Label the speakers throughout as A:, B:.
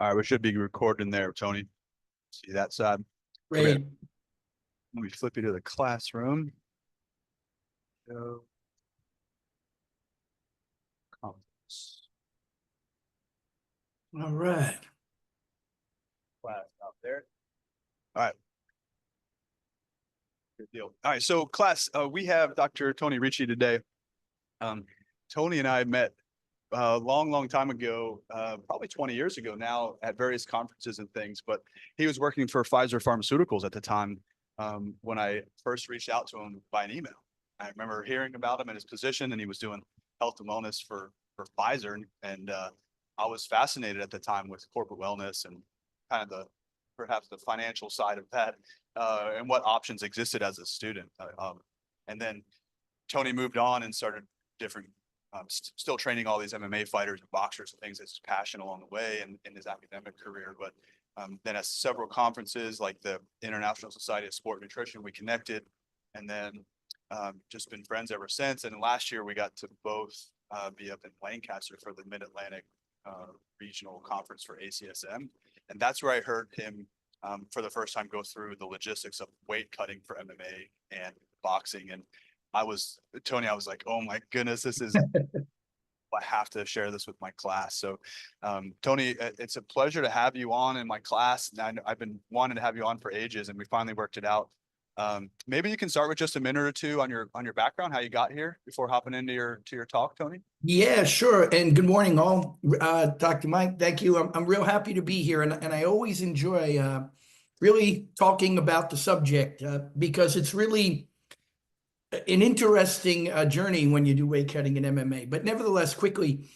A: All right, we should be recording there, Tony. See that side? Come here.
B: Great.
A: Let me flip you to the classroom. Go. Conference.
B: All right.
A: Class out there. All right. Good deal. All right, so class, we have Dr. Tony Ricci today. Tony and I met a long time ago, probably 20 years ago now at various conferences and things, but he was working for Pfizer Pharmaceuticals at the time when I first reached out to him by an email. I remember hearing about him and his position, and he was doing health and wellness for Pfizer. And I was fascinated at the time with corporate wellness and kind of perhaps the financial side of that and what options existed as a student. And then Tony moved on and started different still training all these MMA fighters and boxers and things as his passion along the way and in his academic career. But then at several conferences like the International Society of Sport Nutrition, we connected, and then just been friends ever since. And last year we got to both be up in Lancaster for the Mid-Atlantic Regional Conference for ACSM. And that's where I heard him for the first time go through the logistics of weight cutting for MMA and boxing. And Tony, I was like, oh my goodness, this is, I have to share this with my class. So Tony, it's a pleasure to have you on in my class. I've been wanting to have you on for ages, and we finally worked it out. Maybe you can start with just a minute or two on your background, how you got here before hopping into your talk, Tony.
B: Yeah, sure. And good morning, all. Dr. Mike, thank you. I'm real happy to be here. And I always enjoy really talking about the subject because it's really an interesting journey when you do weight cutting in MMA. But nevertheless, quickly,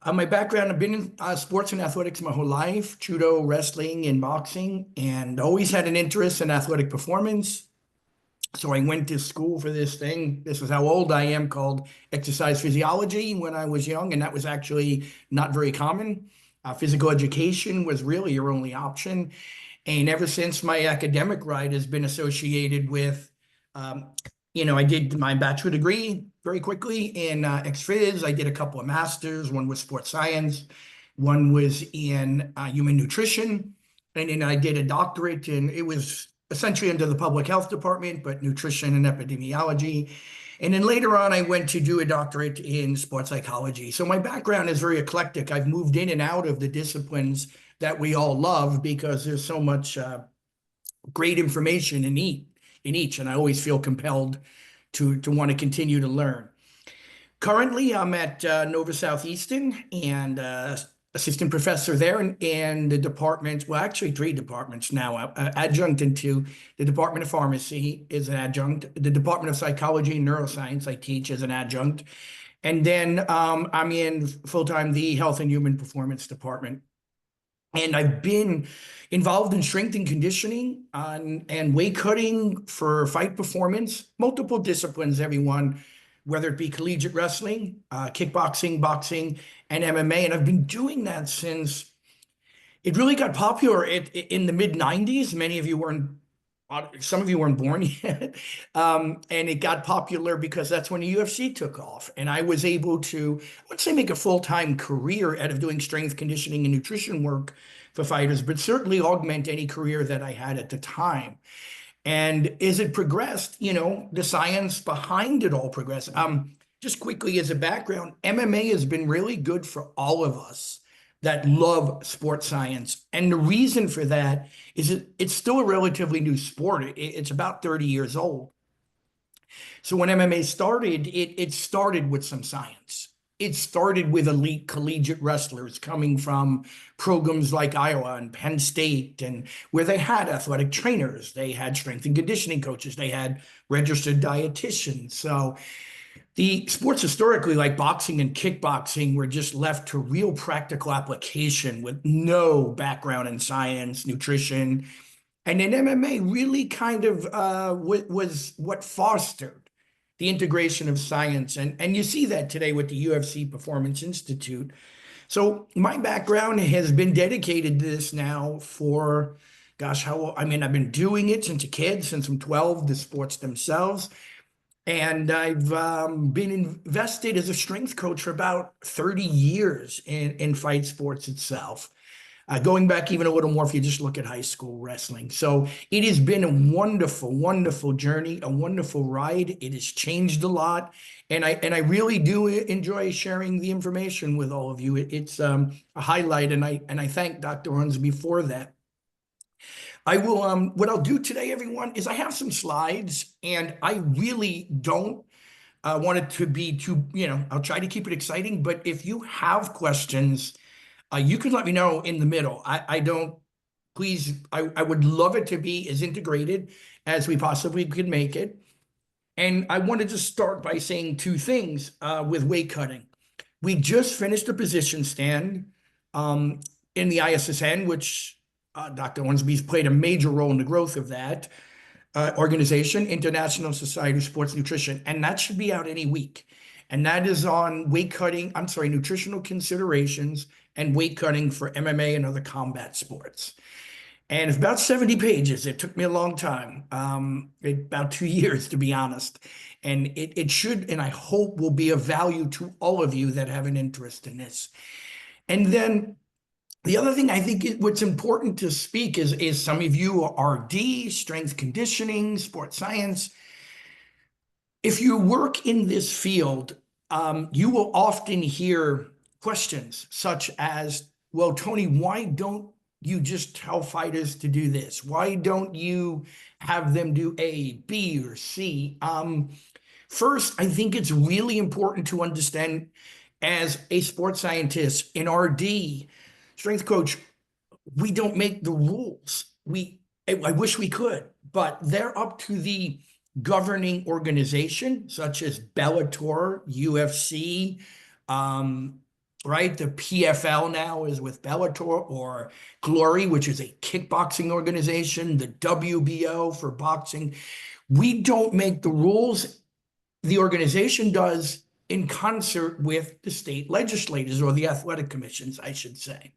B: my background, I've been in sports and athletics my whole life, judo, wrestling, and boxing, and always had an interest in athletic performance. So I went to school for this thing. This is how old I am, called exercise physiology when I was young, and that was actually not very common. Physical education was really your only option. And ever since, my academic ride has been associated with I did my bachelor degree very quickly in ex-phys. I did a couple of masters. One was sports science. One was in human nutrition. And then I did a doctorate, and it was essentially under the public health department, but nutrition and epidemiology. And then later on, I went to do a doctorate in sports psychology. So my background is very eclectic. I've moved in and out of the disciplines that we all love because there's so much great information in each, and I always feel compelled to want to continue to learn. Currently, I'm at Nova Southeastern and assistant professor there and the department, well, actually 3 departments now, adjunct into the Department of Pharmacy is an adjunct, the Department of Psychology and Neuroscience I teach as an adjunct, and then I'm in full-time the Health and Human Performance Department. And I've been involved in strength and conditioning and weight cutting for fight performance, multiple disciplines, everyone, whether it be collegiate wrestling, kickboxing, boxing, and MMA. And I've been doing that since it really got popular in the mid-90s. Some of you weren't born yet. And it got popular because that's when the UFC took off. And I was able to, I wouldn't say make a full-time career out of doing strength conditioning and nutrition work for fighters, but certainly augment any career that I had at the time. And as it progressed, the science behind it all progressed. Just quickly as a background, MMA has been really good for all of us that love sports science. And the reason for that is it's still a relatively new sport. It's about 30 years old. So when MMA started, it started with some science. It started with elite collegiate wrestlers coming from programs like Iowa and Penn State, and where they had athletic trainers, they had strength and conditioning coaches, they had registered dietitians. So the sports historically, like boxing and kickboxing, were just left to real practical application with no background in science, nutrition. And then MMA really kind of was what fostered the integration of science. And you see that today with the UFC Performance Institute. So my background has been dedicated to this now for, gosh, I've been doing it since a kid, since I'm 12, the sports themselves. And I've been invested as a strength coach for about 30 years in fight sports itself. going back even a little more if you just look at high school wrestling. So it has been a wonderful, wonderful journey, a wonderful ride. It has changed a lot, and I really do enjoy sharing the information with all of you. It's a highlight, and I thank Dr. Runsby for that. I will what I'll do today, everyone, is I have some slides, and I really don't want it to be too, I'll try to keep it exciting, but if you have questions, you can let me know in the middle. I don't, please, I would love it to be as integrated as we possibly could make it. And I wanted to start by saying two things with weight cutting. We just finished a position stand in the ISSN, which Dr. Owensby's played a major role in the growth of that organization, International Society of Sports Nutrition, and that should be out any week. And that is on weight cutting, I'm sorry, nutritional considerations and weight cutting for MMA and other combat sports. And it's about 70 pages. It took me a long time, about 2 years, to be honest. And it should, and I hope will be of value to all of you that have an interest in this. And then the other thing I think what's important to speak is some of you are RD, strength conditioning, sports science. If you work in this field, you will often hear questions such as, well, Tony, why don't you just tell fighters to do this? Why don't you have them do A, B, or C? First, I think it's really important to understand as a sports scientist, an RD, strength coach, we don't make the rules. I wish we could, but they're up to the governing organization, such as Bellator, UFC, right? The PFL now is with Bellator, or Glory, which is a kickboxing organization, the WBO for boxing. We don't make the rules. The organization does in concert with the state legislators, or the athletic commissions, I should say.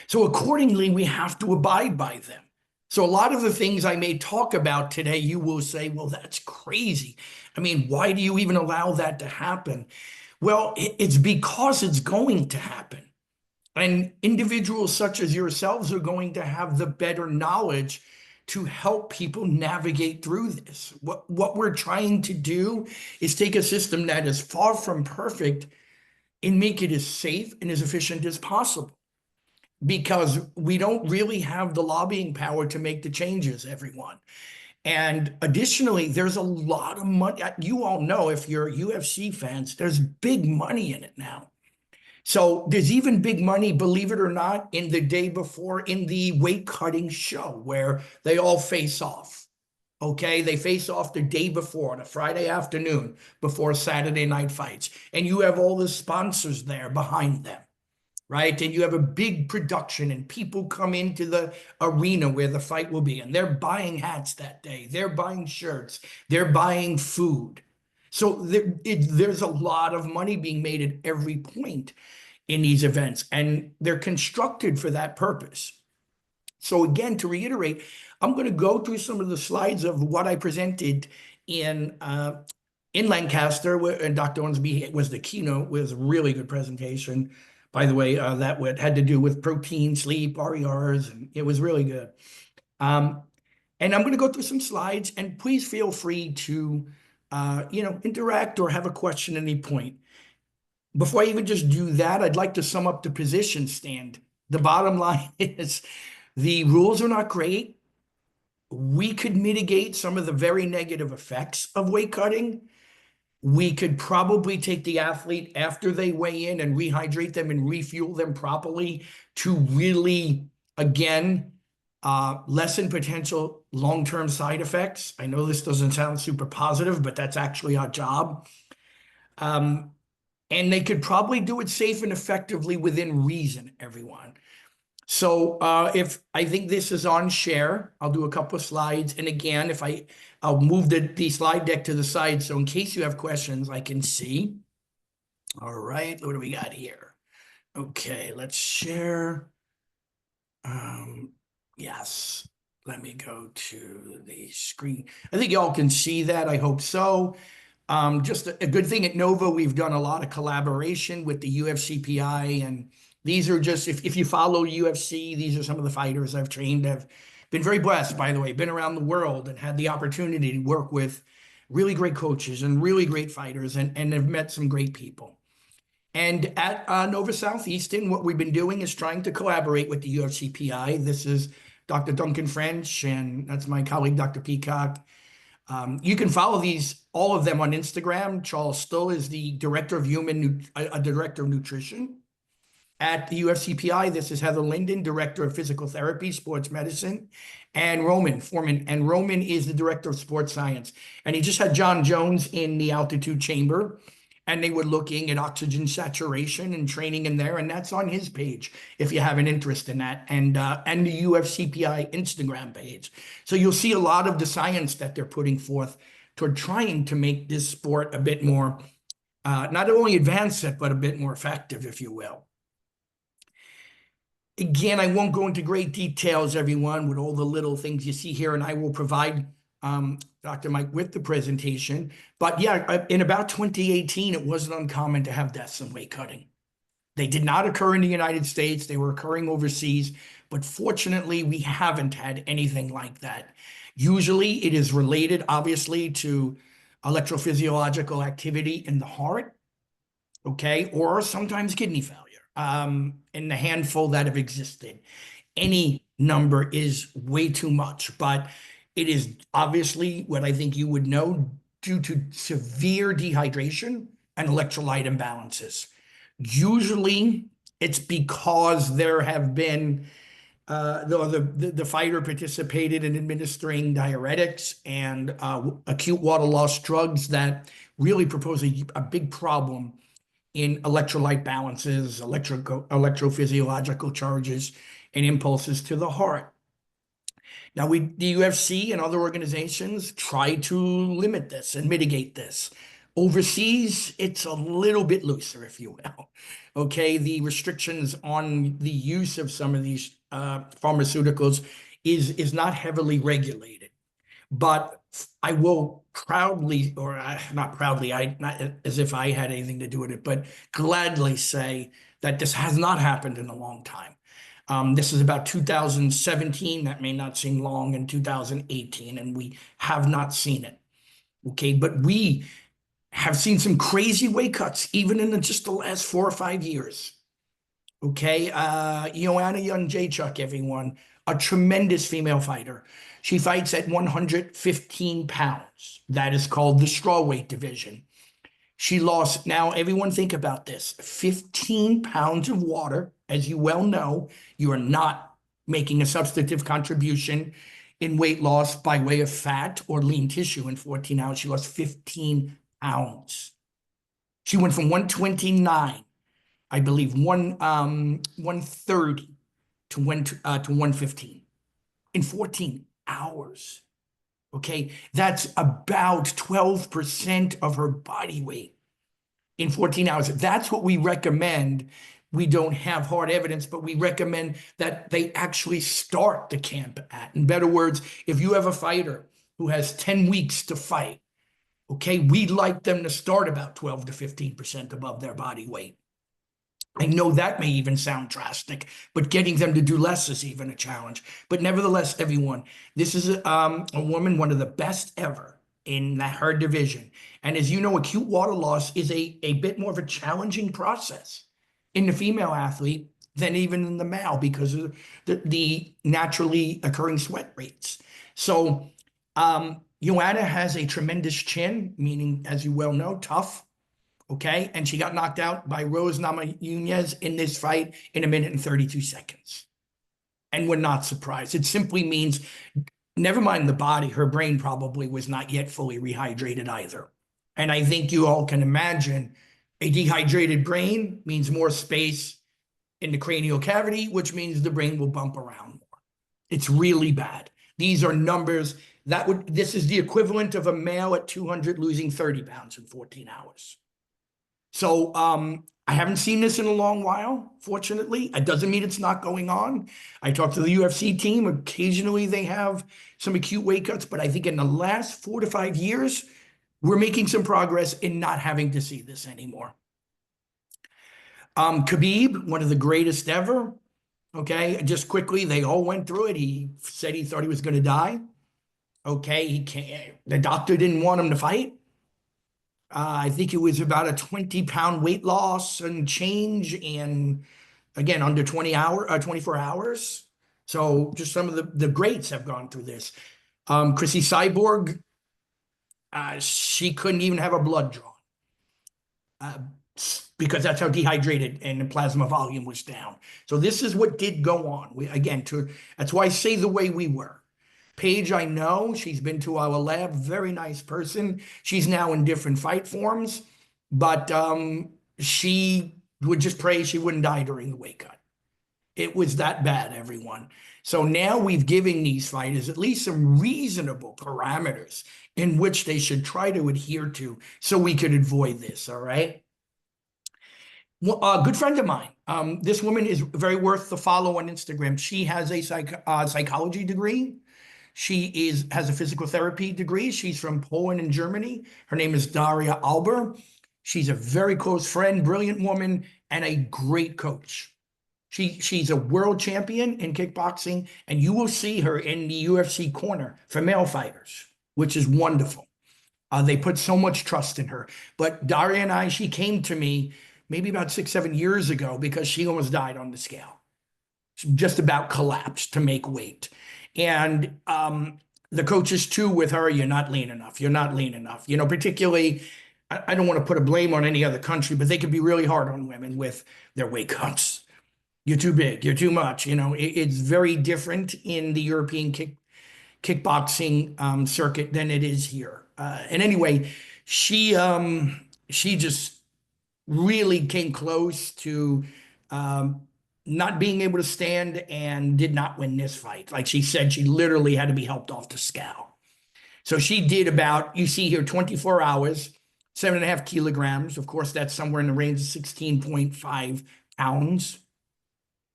B: So accordingly, we have to abide by them. So a lot of the things I may talk about today, you will say, well, that's crazy. I mean, why do you even allow that to happen? Well, it's because it's going to happen. And individuals such as yourselves are going to have the better knowledge to help people navigate through this. What we're trying to do is take a system that is far from perfect and make it as safe and as efficient as possible, because we don't really have the lobbying power to make the changes, everyone. And additionally, there's a lot of money. You all know, if you're UFC fans, there's big money in it now. So there's even big money, believe it or not, in the day before in the weight cutting show where they all face off. Okay, they face off the day before, on a Friday afternoon before Saturday night fights. And you have all the sponsors there behind them, right? And you have a big production, and people come into the arena where the fight will be, and they're buying hats that day. They're buying shirts. They're buying food. So there's a lot of money being made at every point in these events, and they're constructed for that purpose. So again, to reiterate, I'm going to go through some of the slides of what I presented in Lancaster, and Dr. Owensby was the keynote. It was a really good presentation, by the way, that had to do with protein, sleep, RERs, and it was really good. And I'm going to go through some slides, and please feel free to interact or have a question at any point. Before I even just do that, I'd like to sum up the position stand. The bottom line is the rules are not great. We could mitigate some of the very negative effects of weight cutting. We could probably take the athlete after they weigh in and rehydrate them and refuel them properly to really, again, lessen potential long-term side effects. I know this doesn't sound super positive, but that's actually our job. And they could probably do it safe and effectively within reason, everyone. So if I think this is on share, I'll do a couple of slides. And again, I'll move the slide deck to the side, so in case you have questions, I can see. All right, what do we got here? Okay, let's share. Yes, let me go to the screen. I think y'all can see that. I hope so. Just a good thing at Nova, we've done a lot of collaboration with the UFCPI and These are just, if you follow UFC, these are some of the fighters I've trained. I've been very blessed, by the way, been around the world and had the opportunity to work with really great coaches and really great fighters, and have met some great people. And at Nova Southeastern, what we've been doing is trying to collaborate with the UFC PI. This is Dr. Duncan French, and that's my colleague, Dr. Peacock. You can follow all of them on Instagram. Charles Stull is the director of director of nutrition. At the UFCPI, this is Heather Linden, Director of Physical Therapy, Sports Medicine, and Roman Foreman. And Roman is the Director of Sports Science. And he just had John Jones in the altitude chamber, and they were looking at oxygen saturation and training in there. And that's on his page if you have an interest in that, and the UFCPI Instagram page. So you'll see a lot of the science that they're putting forth toward trying to make this sport a bit more, not only advanced it, but a bit more effective, if you will. Again, I won't go into great details, everyone, with all the little things you see here, and I will provide Dr. Mike with the presentation. But yeah, in about 2018, it wasn't uncommon to have deaths in weight cutting. They did not occur in the United States. They were occurring overseas. But fortunately, we haven't had anything like that. Usually, it is related, obviously, to electrophysiological activity in the heart, okay, or sometimes kidney failure. In the handful that have existed, any number is way too much, but it is obviously what I think you would know, due to severe dehydration and electrolyte imbalances. Usually it's because there have been the fighter participated in administering diuretics and acute water loss drugs that really propose a big problem in electrolyte balances, electrophysiological charges, and impulses to the heart. Now, the UFC and other organizations try to limit this and mitigate this. Overseas, it's a little bit looser, if you will. Okay, the restrictions on the use of some of these pharmaceuticals is not heavily regulated. But I will proudly, or not proudly, not as if I had anything to do with it, but gladly say that this has not happened in a long time. This is about 2017. That may not seem long, in 2018, and we have not seen it. Okay, but we have seen some crazy weight cuts, even in just the last 4 or 5 years. Okay, Joanna Jędrzejczyk, everyone, a tremendous female fighter. She fights at 115 pounds. That is called the strawweight division. She lost, now everyone think about this, 15 pounds of water. As you well know, you are not making a substantive contribution in weight loss by way of fat or lean tissue in 14 hours. She lost 15 pounds. She went from 129, I believe, 130 to 115 in 14 hours. Okay, that's about 12% of her body weight in 14 hours. That's what we recommend. We don't have hard evidence, but we recommend that they actually start the camp at. In better words, if you have a fighter who has 10 weeks to fight, okay, we'd like them to start about 12 to 15% above their body weight. I know that may even sound drastic, but getting them to do less is even a challenge. But nevertheless, everyone, this is a woman, one of the best ever in her division. And as you know, acute water loss is a bit more of a challenging process in the female athlete than even in the male, because of the naturally occurring sweat rates. So Joanna has a tremendous chin, meaning, as you well know, tough. Okay, and she got knocked out by Rose Namajunas in this fight in 1 minute and 32 seconds. And we're not surprised. It simply means, never mind the body, her brain probably was not yet fully rehydrated either. And I think you all can imagine a dehydrated brain means more space in the cranial cavity, which means the brain will bump around more. It's really bad. These are numbers this is the equivalent of a male at 200 losing 30 pounds in 14 hours. So I haven't seen this in a long while, fortunately. It doesn't mean it's not going on. I talked to the UFC team. Occasionally they have some acute weight cuts, but I think in the last 4 to 5 years, we're making some progress in not having to see this anymore. Khabib, one of the greatest ever. Okay, just quickly, they all went through it. He said he thought he was going to die. Okay, he can't. The doctor didn't want him to fight. I think it was about a 20-pound weight loss and change, and again under 24 hours. So just some of the greats have gone through this. Chrissy Cyborg, she couldn't even have her blood drawn. Uh, because that's how dehydrated and the plasma volume was down. So this is what did go on. That's why I say the way we were. Paige, I know, she's been to our lab, very nice person. She's now in different fight forms, but she would just pray she wouldn't die during the weight cut. It was that bad, everyone. So now we've given these fighters at least some reasonable parameters in which they should try to adhere to so we could avoid this, all right? Well, a good friend of mine. This woman is very worth the follow on Instagram. She has a psychology degree. She has a physical therapy degree. She's from Poland and Germany. Her name is Daria Alber. She's a very close friend, brilliant woman, and a great coach. She's a world champion in kickboxing, and you will see her in the UFC corner for male fighters, which is wonderful. They put so much trust in her. But Daria and I, she came to me maybe about 6-7 years ago because she almost died on the scale. She just about collapsed to make weight. And the coaches too with her, you're not lean enough. You're not lean enough. You know, particularly, I don't want to put a blame on any other country, but they can be really hard on women with their weight cuts. You're too big. You're too much. You know, it's very different in the European kickboxing circuit than it is here. And anyway, she just really came close to not being able to stand and did not win this fight. Like she said, she literally had to be helped off the scale. So she did about, you see here, 24 hours, 7.5 kilograms. Of course, that's somewhere in the range of 16.5 pounds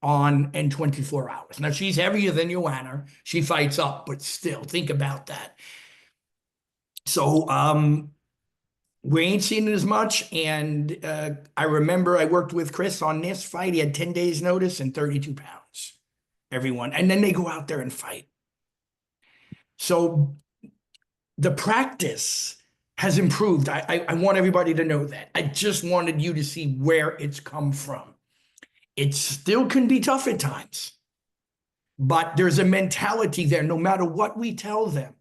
B: in 24 hours. Now, she's heavier than Joanna. She fights up, but still, think about that. So, we ain't seen it as much. And I remember I worked with Chris on this fight. He had 10 days notice and 32 pounds, everyone. And then they go out there and fight. So the practice has improved. I want everybody to know that. I just wanted you to see where it's come from. It still can be tough at times, but there's a mentality there no matter what we tell them.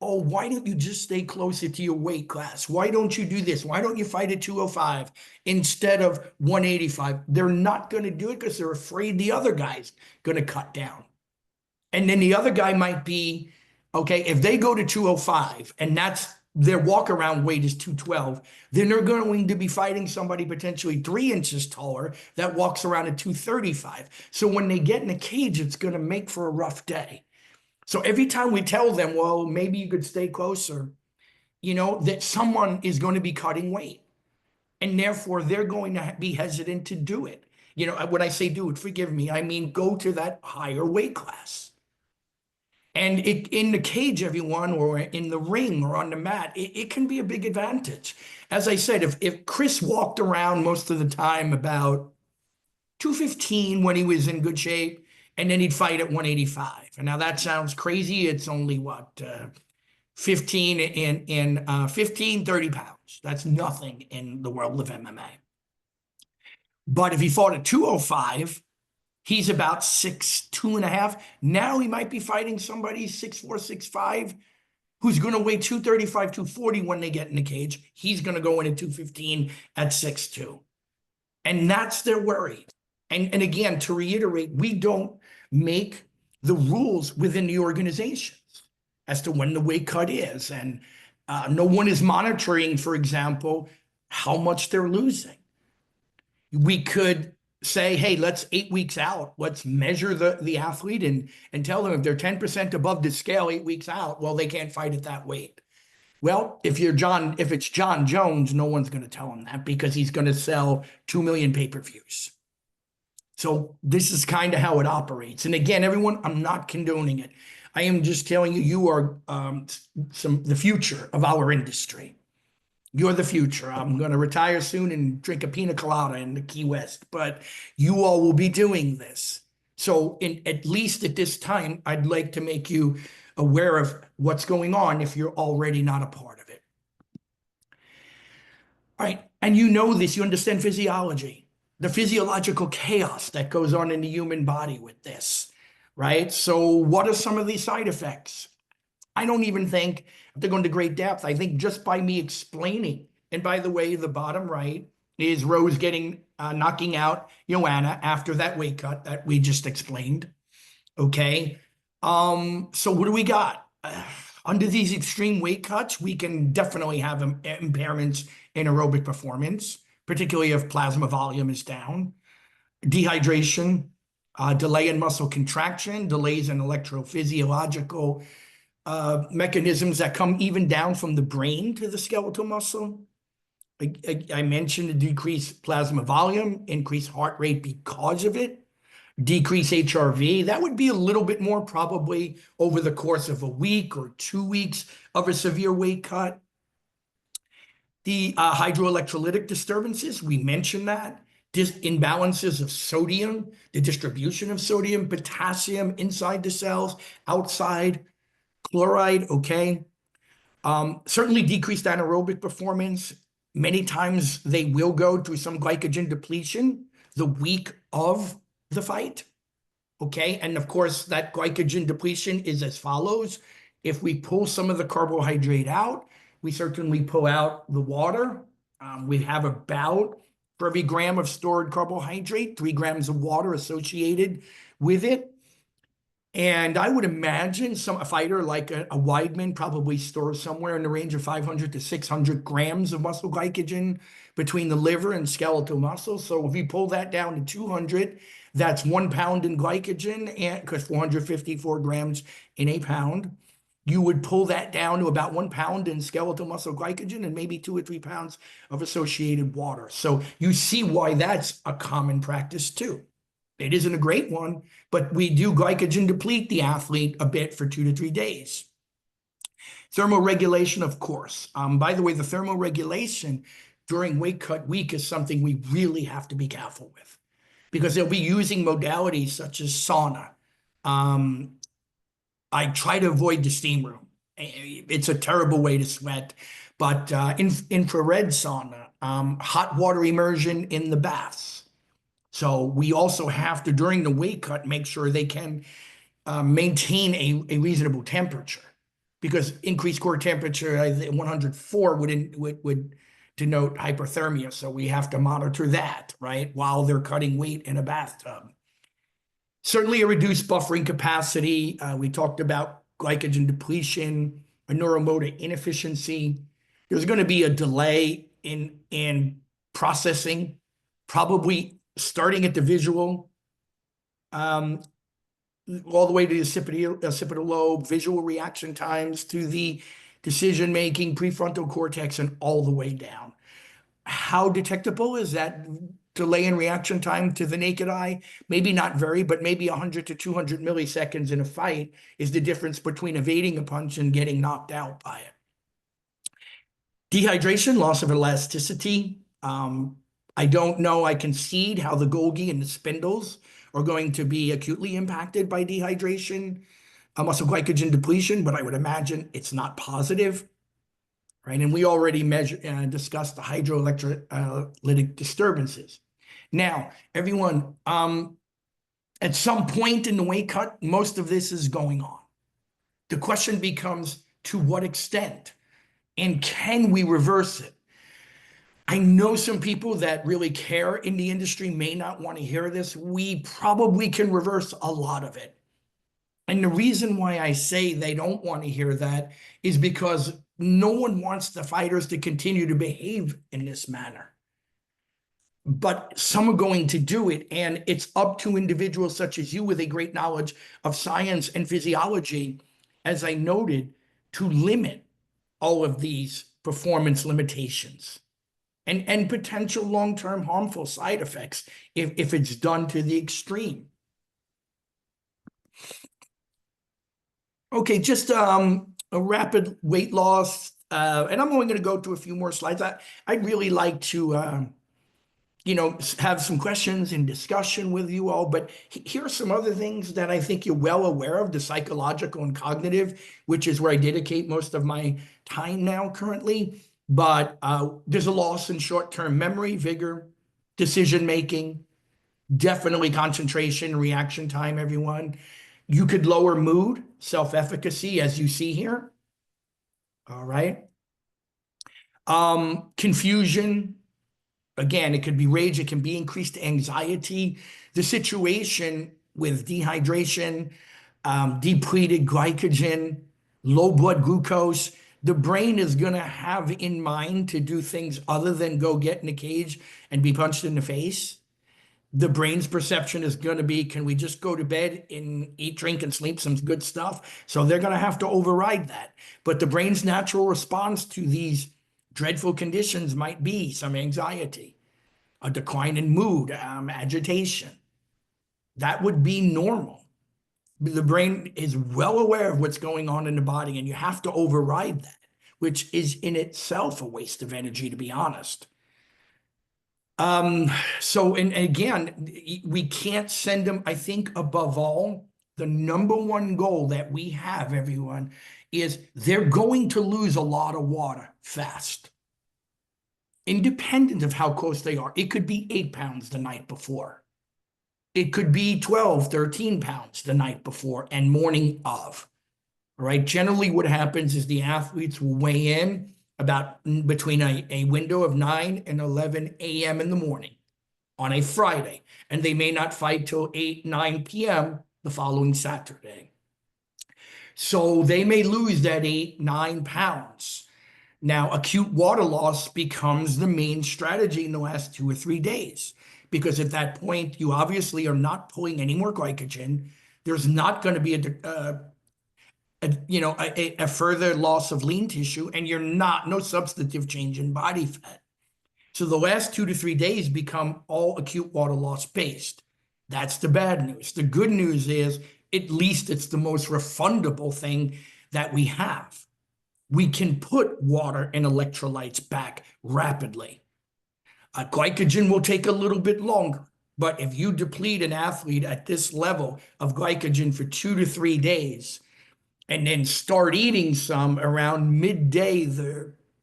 B: Oh, why don't you just stay closer to your weight class? Why don't you do this? Why don't you fight at 205 instead of 185? They're not going to do it because they're afraid the other guy's going to cut down. And then the other guy might be, okay, if they go to 205 and that's their walk around weight is 212, then they're going to be fighting somebody potentially 3 inches taller that walks around at 235. So when they get in a cage, it's going to make for a rough day. So every time we tell them, well, maybe you could stay closer, you know, that someone is going to be cutting weight. And therefore, they're going to be hesitant to do it. You know, when I say do it, forgive me, I mean go to that higher weight class. And in the cage, everyone, or in the ring or on the mat, it can be a big advantage. As I said, if Chris walked around most of the time about 215 when he was in good shape, and then he'd fight at 185. And now that sounds crazy. It's only what, 30 pounds. That's nothing in the world of MMA. But if he fought at 205, he's about 6'2.5". Now he might be fighting somebody 6'4", 6'5", who's going to weigh 235, 240 when they get in the cage. He's going to go in at 215 at 6'2". And that's their worry. And again, to reiterate, we don't make the rules within the organizations as to when the weight cut is. And no one is monitoring, for example, how much they're losing. We could say, hey, let's 8 weeks out. Let's measure the athlete and tell them if they're 10% above the scale 8 weeks out, well, they can't fight at that weight. Well, if it's John Jones, no one's going to tell him that because he's going to sell 2 million pay-per-views. So this is kind of how it operates. And again, everyone, I'm not condoning it. I am just telling you, you are the future of our industry. You're the future. I'm going to retire soon and drink a pina colada in the Key West, but you all will be doing this. So at least at this time, I'd like to make you aware of what's going on if you're already not a part of it. All right. And you know this, you understand physiology, the physiological chaos that goes on in the human body with this, right? So what are some of these side effects? I don't even think they're going to great depth. I think just by me explaining, and by the way, the bottom right is Rose knocking out Joanna after that weight cut that we just explained. Okay. So what do we got? Under these extreme weight cuts, we can definitely have impairments in aerobic performance, particularly if plasma volume is down, dehydration, delay in muscle contraction, delays in electrophysiological mechanisms that come even down from the brain to the skeletal muscle. I mentioned the decreased plasma volume, increased heart rate because of it, decrease HRV. That would be a little bit more probably over the course of a week or 2 weeks of a severe weight cut. The hydroelectrolytic disturbances, we mentioned that. Imbalances of sodium, the distribution of sodium, potassium inside the cells, outside, chloride, okay. Certainly decreased anaerobic performance. Many times they will go through some glycogen depletion the week of the fight, okay? And of course, that glycogen depletion is as follows. If we pull some of the carbohydrate out, we certainly pull out the water. We have about, for every gram of stored carbohydrate, 3 grams of water associated with it. And I would imagine a fighter like a Weidman probably stores somewhere in the range of 500 to 600 grams of muscle glycogen between the liver and skeletal muscle. So if you pull that down to 200, that's 1 pound in glycogen, and because 454 grams in a pound, you would pull that down to about 1 pound in skeletal muscle glycogen and maybe 2 or 3 pounds of associated water. So you see why that's a common practice too. It isn't a great one, but we do glycogen deplete the athlete a bit for 2 to 3 days. Thermoregulation, of course. By the way, the thermoregulation during weight cut week is something we really have to be careful with because they'll be using modalities such as sauna. I try to avoid the steam room. It's a terrible way to sweat, but infrared sauna, hot water immersion in the baths. So we also have to, during the weight cut, make sure they can maintain a reasonable temperature because increased core temperature, 104 would denote hyperthermia. So we have to monitor that, right, while they're cutting weight in a bathtub. Certainly a reduced buffering capacity. We talked about glycogen depletion, a neuromotor inefficiency. There's going to be a delay in processing, probably starting at the visual, all the way to the occipital lobe, visual reaction times to the decision-making, prefrontal cortex, and all the way down. How detectable is that delay in reaction time to the naked eye? Maybe not very, but maybe 100 to 200 milliseconds in a fight is the difference between evading a punch and getting knocked out by it. Dehydration, loss of elasticity. I don't know, I concede how the Golgi and the spindles are going to be acutely impacted by dehydration, muscle glycogen depletion, but I would imagine it's not positive, right? And we already discussed the hydroelectrolytic disturbances. Now, everyone, at some point in the weight cut, most of this is going on. The question becomes, to what extent? And can we reverse it? I know some people that really care in the industry may not want to hear this. We probably can reverse a lot of it. And the reason why I say they don't want to hear that is because no one wants the fighters to continue to behave in this manner. But some are going to do it, and it's up to individuals such as you with a great knowledge of science and physiology, as I noted, to limit all of these performance limitations and potential long-term harmful side effects if it's done to the extreme. Okay, just a rapid weight loss and I'm only going to go to a few more slides. I'd really like to, have some questions and discussion with you all, but here are some other things that I think you're well aware of, the psychological and cognitive, which is where I dedicate most of my time now currently. But there's a loss in short-term memory, vigor, decision-making, definitely concentration, reaction time, everyone. You could lower mood, self-efficacy, as you see here. All right. Confusion. Again, it could be rage, it can be increased anxiety. The situation with dehydration, depleted glycogen, low blood glucose, the brain is going to have in mind to do things other than go get in a cage and be punched in the face. The brain's perception is going to be, can we just go to bed and eat, drink, and sleep some good stuff? So they're going to have to override that. But the brain's natural response to these dreadful conditions might be some anxiety, a decline in mood, agitation. That would be normal. The brain is well aware of what's going on in the body, and you have to override that, which is in itself a waste of energy, to be honest. And again, we can't send them. I think above all, the number one goal that we have, everyone, is they're going to lose a lot of water fast, independent of how close they are. It could be 8 pounds the night before. It could be 12, 13 pounds the night before and morning of. All right. Generally, what happens is the athletes will weigh in about between a window of 9 and 11 a.m. in the morning on a Friday, and they may not fight till 8, 9 p.m. the following Saturday. So they may lose that 8, 9 pounds. Now, acute water loss becomes the main strategy in the last 2 or 3 days, because at that point, you obviously are not pulling any more glycogen. There's not going to be a further loss of lean tissue, and no substantive change in body fat. So the last 2 to 3 days become all acute water loss based. That's the bad news. The good news is, at least it's the most refundable thing that we have. We can put water and electrolytes back rapidly. Glycogen will take a little bit longer, but if you deplete an athlete at this level of glycogen for 2 to 3 days, and then start eating some around midday,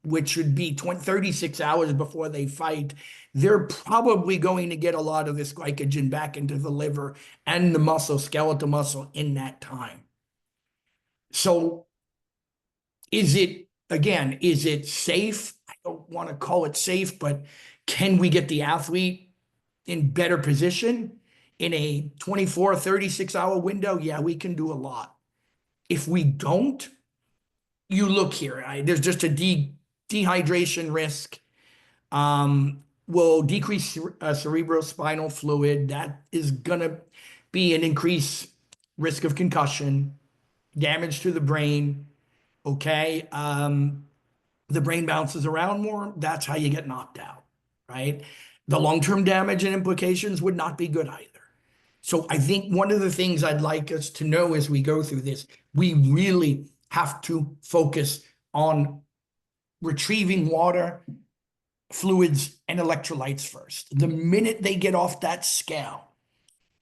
B: which would be 36 hours before they fight, they're probably going to get a lot of this glycogen back into the liver and the muscle, skeletal muscle, in that time. So is it safe? I don't want to call it safe, but can we get the athlete in better position in a 24, 36-hour window? Yeah, we can do a lot. If we don't, you look here, there's just a dehydration risk. Will decrease cerebrospinal fluid. That is going to be an increased risk of concussion, damage to the brain. Okay. The brain bounces around more. That's how you get knocked out, right? The long-term damage and implications would not be good either. So I think one of the things I'd like us to know as we go through this, we really have to focus on retrieving water, fluids, and electrolytes first. The minute they get off that scale,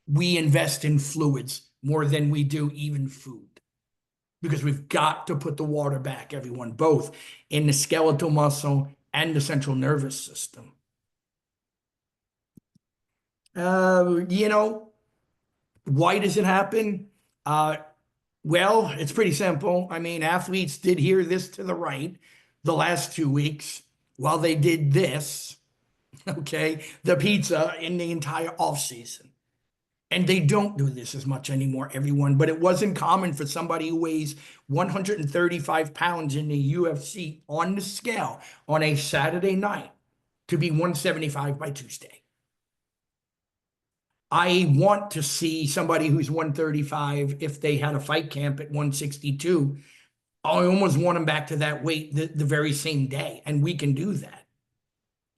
B: we invest in fluids more than we do even food, because we've got to put the water back, everyone, both in the skeletal muscle and the central nervous system. Why does it happen? Well, it's pretty simple. I mean, athletes did hear this to the right the last 2 weeks while they did this, okay, the pizza in the entire off season. And they don't do this as much anymore, everyone, but it wasn't common for somebody who weighs 135 pounds in the UFC on the scale on a Saturday night to be 175 by Tuesday. I want to see somebody who's 135, if they had a fight camp at 162, I almost want them back to that weight the very same day, and we can do that.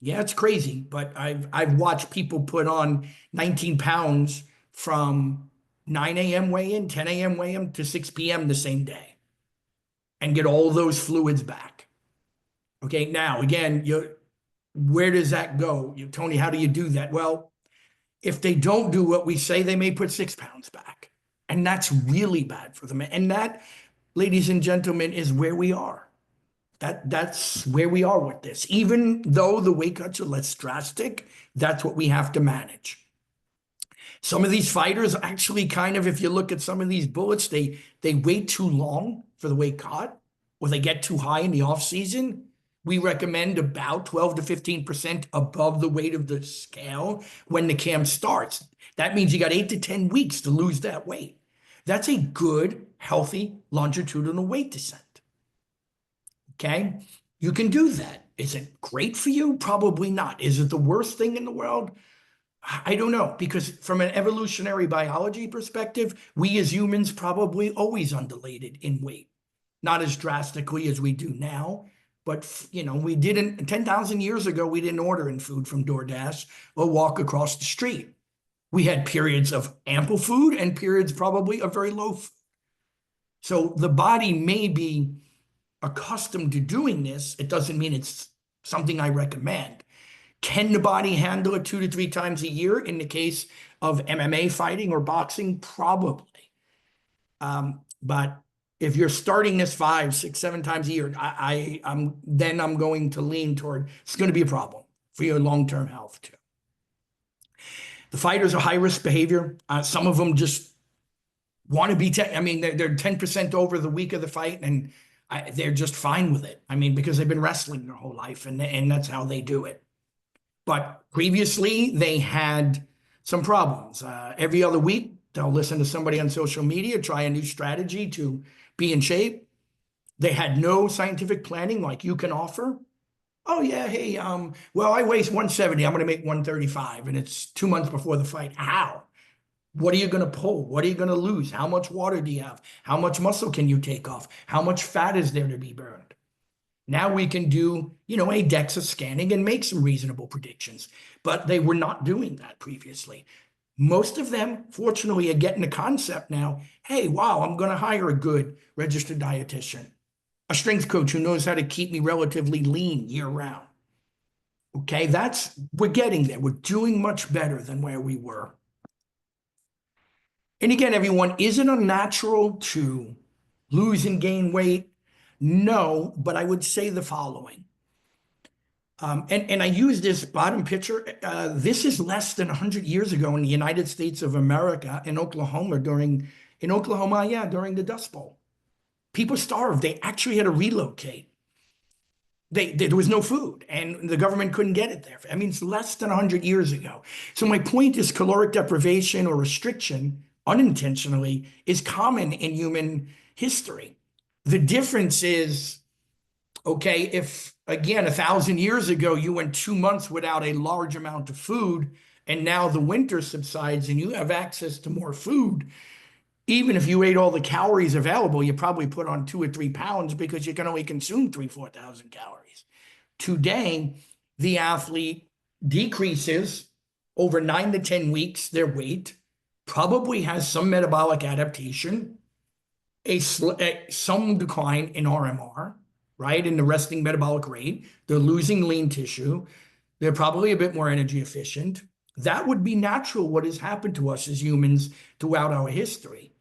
B: Yeah, it's crazy, but I've watched people put on 19 pounds from 9 a.m. weigh-in, 10 a.m. weigh-in to 6 p.m. the same day and get all those fluids back. Okay, now again, where does that go? Tony, how do you do that? Well, if they don't do what we say, they may put 6 pounds back. And that's really bad for them. And that, ladies and gentlemen, is where we are. That's where we are with this. Even though the weight cuts are less drastic, that's what we have to manage. Some of these fighters actually kind of, if you look at some of these bullets, they wait too long for the weight cut, or they get too high in the off season. We recommend about 12 to 15% above the weight of the scale when the camp starts. That means you got 8 to 10 weeks to lose that weight. That's a good, healthy, longitudinal weight descent. Okay, you can do that. Is it great for you? Probably not. Is it the worst thing in the world? I don't know, because from an evolutionary biology perspective, we as humans probably always undulated in weight. Not as drastically as we do now, but we didn't, 10,000 years ago, we didn't order in food from DoorDash or walk across the street. We had periods of ample food and periods probably of very low food. So the body may be accustomed to doing this. It doesn't mean it's something I recommend. Can the body handle it 2 to 3 times a year in the case of MMA fighting or boxing? Probably. But if you're starting this 5, 6, 7 times a year, I'm going to lean toward it's going to be a problem for your long-term health too. The fighters are high-risk behavior. Some of them just want to be, they're 10% over the week of the fight, and they're just fine with it. Because they've been wrestling their whole life, and that's how they do it. But previously, they had some problems. Every other week, they'll listen to somebody on social media, try a new strategy to be in shape. They had no scientific planning like you can offer. Oh, yeah, hey, well, I weigh 170. I'm going to make 135, and it's 2 months before the fight. How? What are you going to pull? What are you going to lose? How much water do you have? How much muscle can you take off? How much fat is there to be burned? Now we can do, a DEXA scanning and make some reasonable predictions, but they were not doing that previously. Most of them, fortunately, are getting the concept now. Hey, wow, I'm going to hire a good registered dietitian, a strength coach who knows how to keep me relatively lean year round. Okay, we're getting there. We're doing much better than where we were. And again, everyone, is it unnatural to lose and gain weight? No, but I would say the following. And I use this bottom picture. This is less than 100 years ago in the United States of America, in Oklahoma, during the Dust Bowl. People starved. They actually had to relocate. There was no food, and the government couldn't get it there. It's less than 100 years ago. So my point is, caloric deprivation or restriction, unintentionally, is common in human history. The difference is, okay, if, again, 1,000 years ago, you went 2 months without a large amount of food, and now the winter subsides and you have access to more food, even if you ate all the calories available, you probably put on 2 or 3 pounds because you can only consume 4,000 calories. Today, the athlete decreases over 9 to 10 weeks their weight, probably has some metabolic adaptation, some decline in RMR, right, in the resting metabolic rate. They're losing lean tissue. They're probably a bit more energy efficient. That would be natural, what has happened to us as humans throughout our history.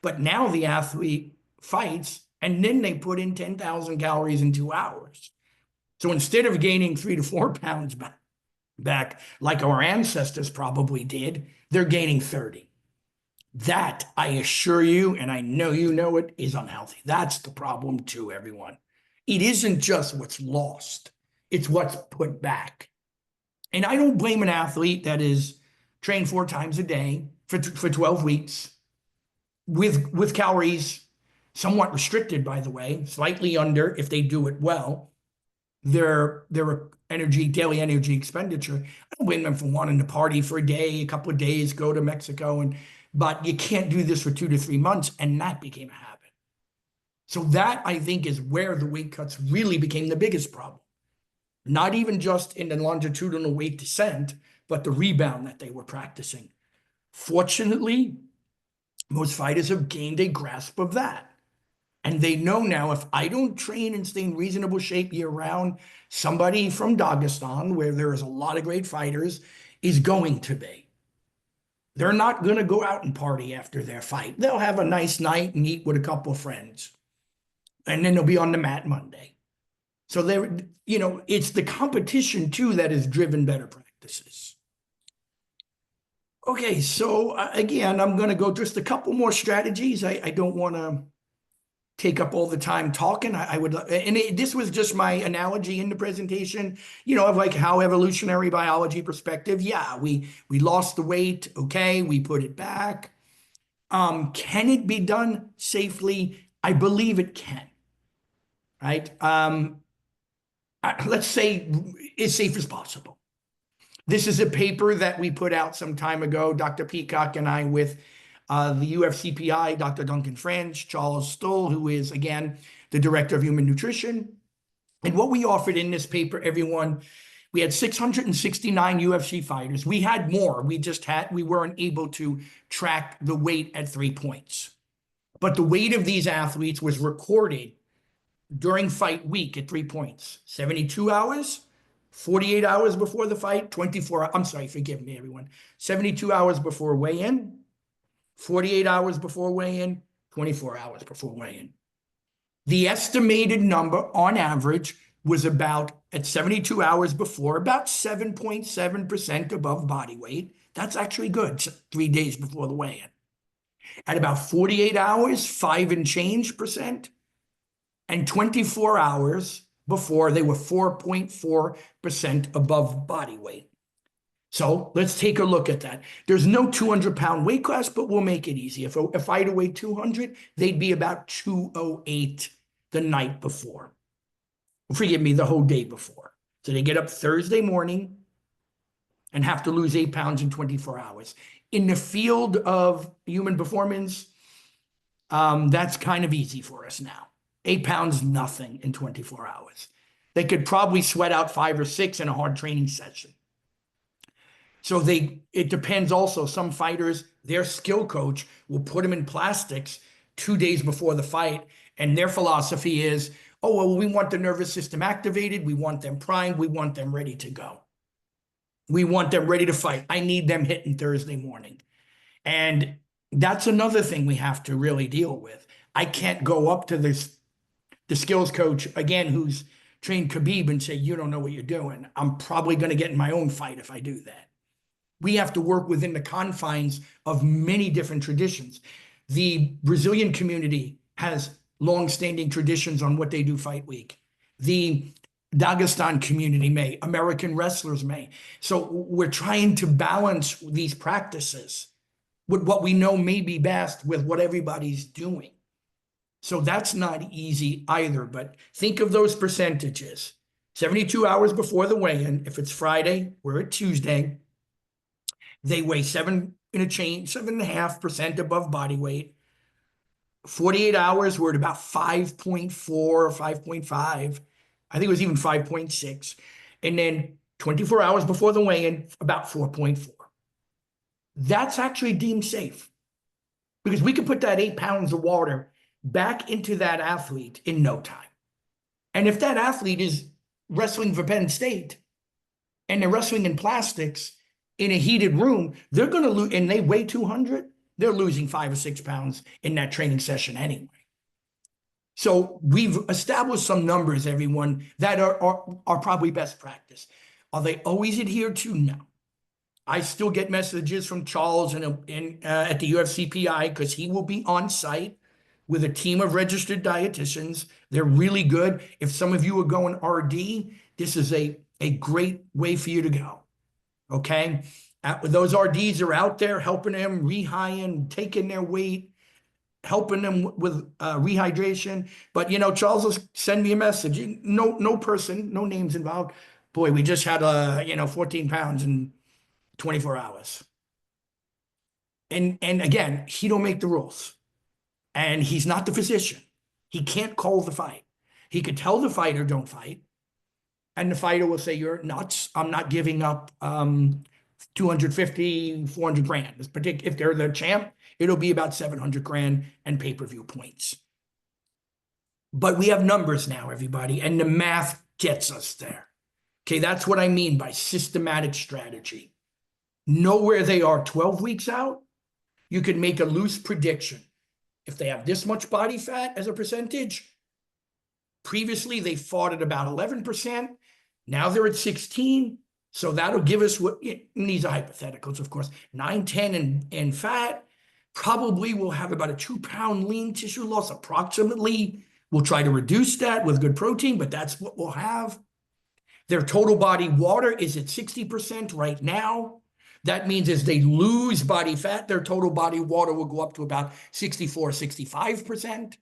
B: But now the athlete fights, and then they put in 10,000 calories in 2 hours. So instead of gaining 3 to 4 pounds back like our ancestors probably did, they're gaining 30. That, I assure you, and I know you know it, is unhealthy. That's the problem too, everyone. It isn't just what's lost. It's what's put back. And I don't blame an athlete that is trained 4 times a day for 12 weeks with calories somewhat restricted, by the way, slightly under if they do it well, their daily energy expenditure. I don't blame them for wanting to party for a day, a couple of days, go to Mexico, but you can't do this for 2 to 3 months, and that became a habit. So that, I think, is where the weight cuts really became the biggest problem. Not even just in the longitudinal weight descent, but the rebound that they were practicing. Fortunately, most fighters have gained a grasp of that. And they know now if I don't train and stay in reasonable shape year round, somebody from Dagestan, where there is a lot of great fighters, is going to be. They're not going to go out and party after their fight. They'll have a nice night and eat with a couple of friends. And then they'll be on the mat Monday. So they're, it's the competition too that has driven better practices. Okay, so again, I'm going to go just a couple more strategies. I don't want to take up all the time talking. I would, this was just my analogy in the presentation, of like how evolutionary biology perspective. Yeah, we lost the weight. Okay, we put it back. Can it be done safely? I believe it can. Right? Let's say as safe as possible. This is a paper that we put out some time ago, Dr. Peacock and I, with the UFCPI, Dr. Duncan French, Charles Stoll, who is, again, the Director of Human Nutrition. And what we offered in this paper, everyone, we had 669 UFC fighters. We had more. We weren't able to track the weight at 3 points. But the weight of these athletes was recorded during fight week at 3 points. 72 hours, 48 hours before the fight, 24, I'm sorry, forgive me, everyone. 72 hours before weigh-in, 48 hours before weigh-in, 24 hours before weigh-in. The estimated number on average was about, at 72 hours before, about 7.7% above body weight. That's actually good, 3 days before the weigh-in. At about 48 hours, 5 and change percent, and 24 hours before, they were 4.4% above body weight. So let's take a look at that. There's no 200-pound weight class, but we'll make it easy. If a fighter weighed 200, they'd be about 208 the night before. Forgive me, the whole day before. So they get up Thursday morning and have to lose 8 pounds in 24 hours. In the field of human performance, that's kind of easy for us now. 8 pounds, nothing in 24 hours. They could probably sweat out 5 or 6 in a hard training session. So it depends also. Some fighters, their skill coach will put them in plastics 2 days before the fight. And their philosophy is, oh, well, we want the nervous system activated. We want them primed. We want them ready to go. We want them ready to fight. I need them hitting Thursday morning. And that's another thing we have to really deal with. I can't go up to the skills coach, again, who's trained Khabib, and say, you don't know what you're doing. I'm probably going to get in my own fight if I do that. We have to work within the confines of many different traditions. The Brazilian community has long-standing traditions on what they do fight week. The Dagestan community may, American wrestlers may. So we're trying to balance these practices with what we know may be best with what everybody's doing. So that's not easy either, but think of those percentages. 72 hours before the weigh-in, if it's Friday, we're at Tuesday, they weigh 7.5% above body weight. 48 hours, we're at about 5.4 or 5.5. I think it was even 5.6. And then 24 hours before the weigh-in, about 4.4. That's actually deemed safe because we can put that 8 pounds of water back into that athlete in no time. And if that athlete is wrestling for Penn State and they're wrestling in plastics in a heated room, they're going to lose, and they weigh 200, they're losing 5 or 6 pounds in that training session anyway. So we've established some numbers, everyone, that are probably best practice. Are they always adhered to? No. I still get messages from Charles at the UFCPI because he will be on site with a team of registered dietitians. They're really good. If some of you are going RD, this is a great way for you to go. Okay? Those RDs are out there helping them rehying, taking their weight, helping them with rehydration. But, Charles will send me a message. No person, no names involved. Boy, we just had, 14 pounds in 24 hours. And again, he don't make the rules. And he's not the physician. He can't call the fight. He could tell the fighter, don't fight. And the fighter will say, you're nuts. I'm not giving up 250, 400 grand. If they're the champ, it'll be about 700 grand and pay-per-view points. But we have numbers now, everybody, and the math gets us there. Okay, that's what I mean by systematic strategy. Know where they are 12 weeks out. You can make a loose prediction. If they have this much body fat as a percentage, previously they fought at about 11%. Now they're at 16. So that'll give us what, these are hypotheticals, of course, 9, 10 and fat. Probably will have about a 2-pound lean tissue loss approximately. We'll try to reduce that with good protein, but that's what we'll have. Their total body water is at 60% right now. That means as they lose body fat, their total body water will go up to about 64, 65%.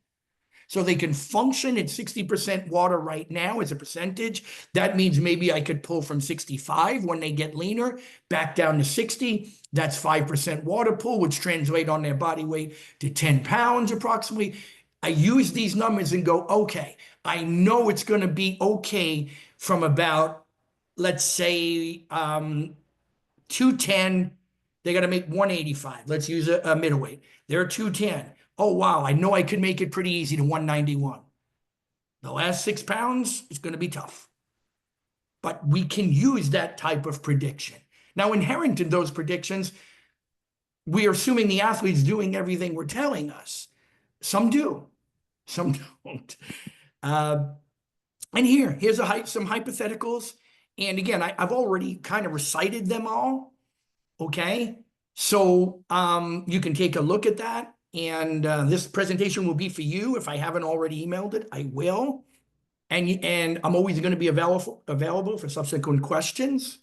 B: So they can function at 60% water right now as a percentage. That means maybe I could pull from 65 when they get leaner back down to 60. That's 5% water pull, which translate on their body weight to 10 pounds approximately. I use these numbers and go, okay, I know it's going to be okay from about, let's say, 210. They got to make 185. Let's use a middleweight. They're 210. Oh, wow, I know I could make it pretty easy to 191. The last 6 pounds is going to be tough. But we can use that type of prediction. Now, inherent in those predictions, we are assuming the athlete's doing everything we're telling us. Some do, some don't. And here's some hypotheticals. And again, I've already kind of recited them all, okay? So you can take a look at that. And this presentation will be for you. If I haven't already emailed it, I will. And I'm always going to be available for subsequent questions,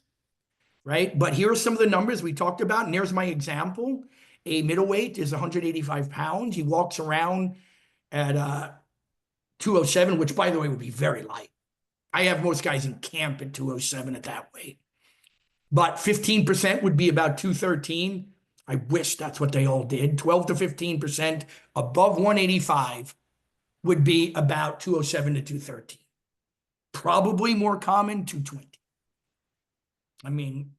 B: right? But here are some of the numbers we talked about. And there's my example. A middleweight is 185 pounds. He walks around at 207, which, by the way, would be very light. I have most guys in camp at 207 at that weight. But 15% would be about 213. I wish that's what they all did. 12 to 15% above 185 would be about 207 to 213. Probably more common, 220. I mean,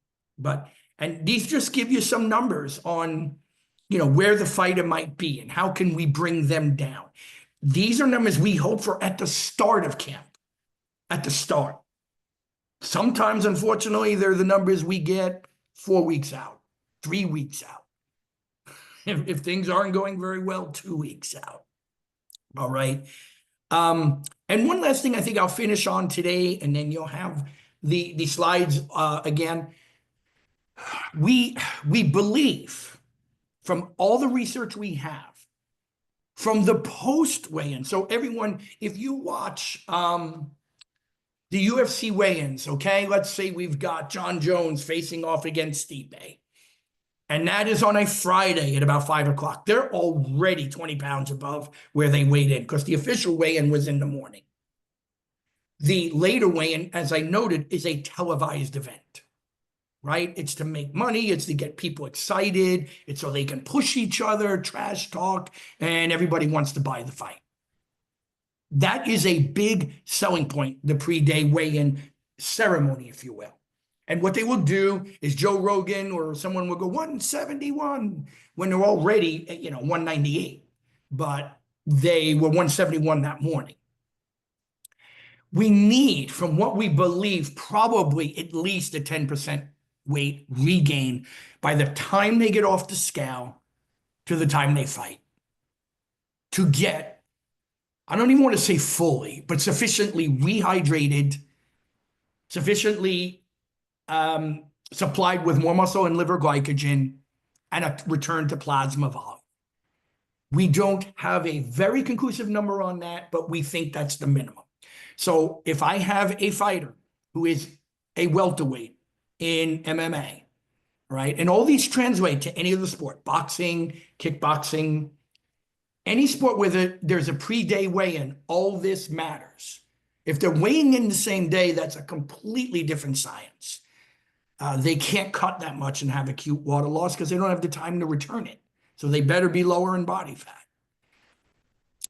B: and these just give you some numbers on, where the fighter might be and how can we bring them down. These are numbers we hope for at the start of camp, at the start. Sometimes, unfortunately, they're the numbers we get 4 weeks out, 3 weeks out. If things aren't going very well, 2 weeks out. All right. And one last thing I think I'll finish on today, and then you'll have the slides again. We believe from all the research we have, from the post weigh-in. So everyone, if you watch the UFC weigh-ins, okay, let's say we've got John Jones facing off against Stipe. And that is on a Friday at about 5 o'clock. They're already 20 pounds above where they weighed in because the official weigh-in was in the morning. The later weigh-in, as I noted, is a televised event, right? It's to make money. It's to get people excited. It's so they can push each other, trash talk, and everybody wants to buy the fight. That is a big selling point, the pre-day weigh-in ceremony, if you will. And what they will do is Joe Rogan or someone will go 171 when they're already, 198. But they were 171 that morning. We need, from what we believe, probably at least a 10% weight regain by the time they get off the scale to the time they fight. To get, I don't even want to say fully, but sufficiently rehydrated, sufficiently supplied with more muscle and liver glycogen, and a return to plasma volume. We don't have a very conclusive number on that, but we think that's the minimum. So if I have a fighter who is a welterweight in MMA, right, and all these translate to any of the sport, boxing, kickboxing, any sport where there's a pre-day weigh-in, all this matters. If they're weighing in the same day, that's a completely different science. They can't cut that much and have acute water loss because they don't have the time to return it. So they better be lower in body fat.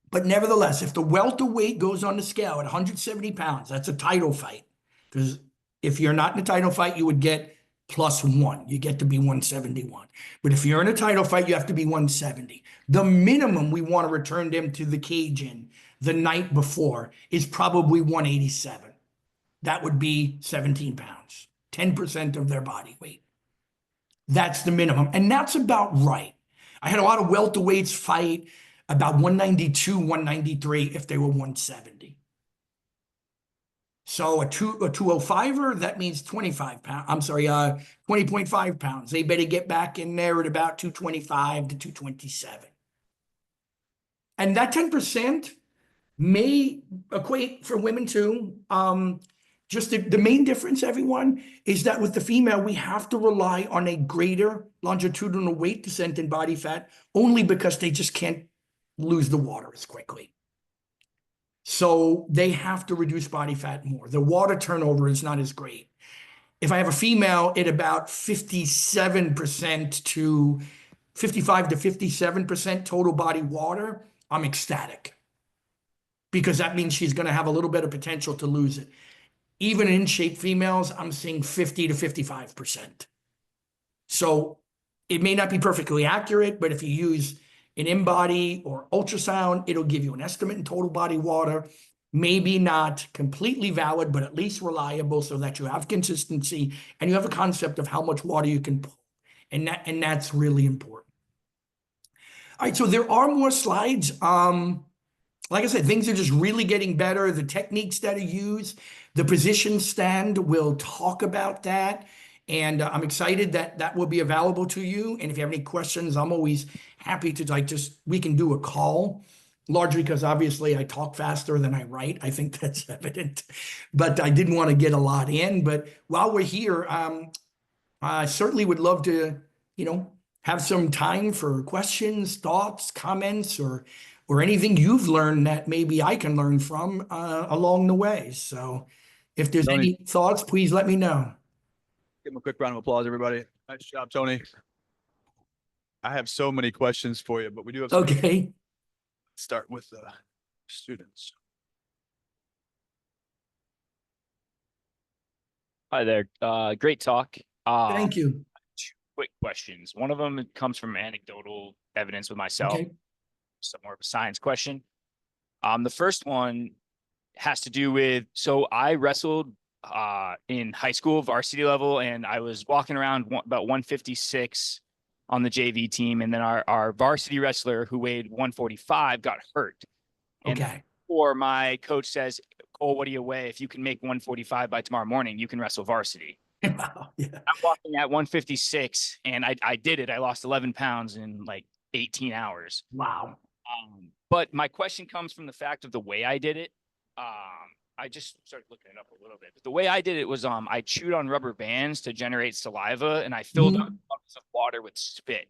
B: But nevertheless, if the welterweight goes on the scale at 170 pounds, that's a title fight. Because if you're not in a title fight, you would get +1. You get to be 171. But if you're in a title fight, you have to be 170. The minimum we want to return them to the cage in the night before is probably 187. That would be 17 pounds, 10% of their body weight. That's the minimum. And that's about right. I had a lot of welterweights fight about 192, 193 if they were 170. So a 205er, that means 25 pounds. I'm sorry, 20.5 pounds. They better get back in there at about 225 to 227. And that 10% may equate for women too. Just the main difference, everyone, is that with the female, we have to rely on a greater longitudinal weight descent in body fat only because they just can't lose the water as quickly. So they have to reduce body fat more. The water turnover is not as great. If I have a female at about 57% to 55 to 57% total body water, I'm ecstatic because that means she's going to have a little bit of potential to lose it. Even in shape females, I'm seeing 50 to 55%. So it may not be perfectly accurate, but if you use an in-body or ultrasound, it'll give you an estimate in total body water. Maybe not completely valid, but at least reliable so that you have consistency and you have a concept of how much water you can pull. And that's really important. All right, so there are more slides. Like I said, things are just really getting better. The techniques that are used, the position stand, we'll talk about that. And I'm excited that that will be available to you. And if you have any questions, I'm always happy to we can do a call, largely because obviously I talk faster than I write. I think that's evident, but I didn't want to get a lot in. But while we're here, I certainly would love to, have some time for questions, thoughts, comments, or anything you've learned that maybe I can learn from along the way. So if there's
A: Tony,
B: any thoughts, please let me know.
A: give him a quick round of applause, everybody. Nice job, Tony. I have so many questions for you, but we do have some.
B: Okay.
A: Start with the students.
C: Hi there. Great talk.
B: Thank you.
C: Two quick questions. One of them comes from anecdotal evidence with myself.
B: Okay.
C: Some more of a science question. The first one has to do with, so I wrestled in high school varsity level, and I was walking around about 156 on the JV team, and then our varsity wrestler who weighed 145 got hurt. And
B: Okay.
C: or my coach says, "Oh, what do you weigh? If you can make 145 by tomorrow morning, you can wrestle varsity."
B: Wow. Yeah.
C: I'm walking at 156, and I did it. I lost 11 pounds in like 18 hours.
B: Wow.
C: But my question comes from the fact of the way I did it. I just started looking it up a little bit. But the way I did it was I chewed on rubber bands to generate saliva, and I filled up buckets of water with spit.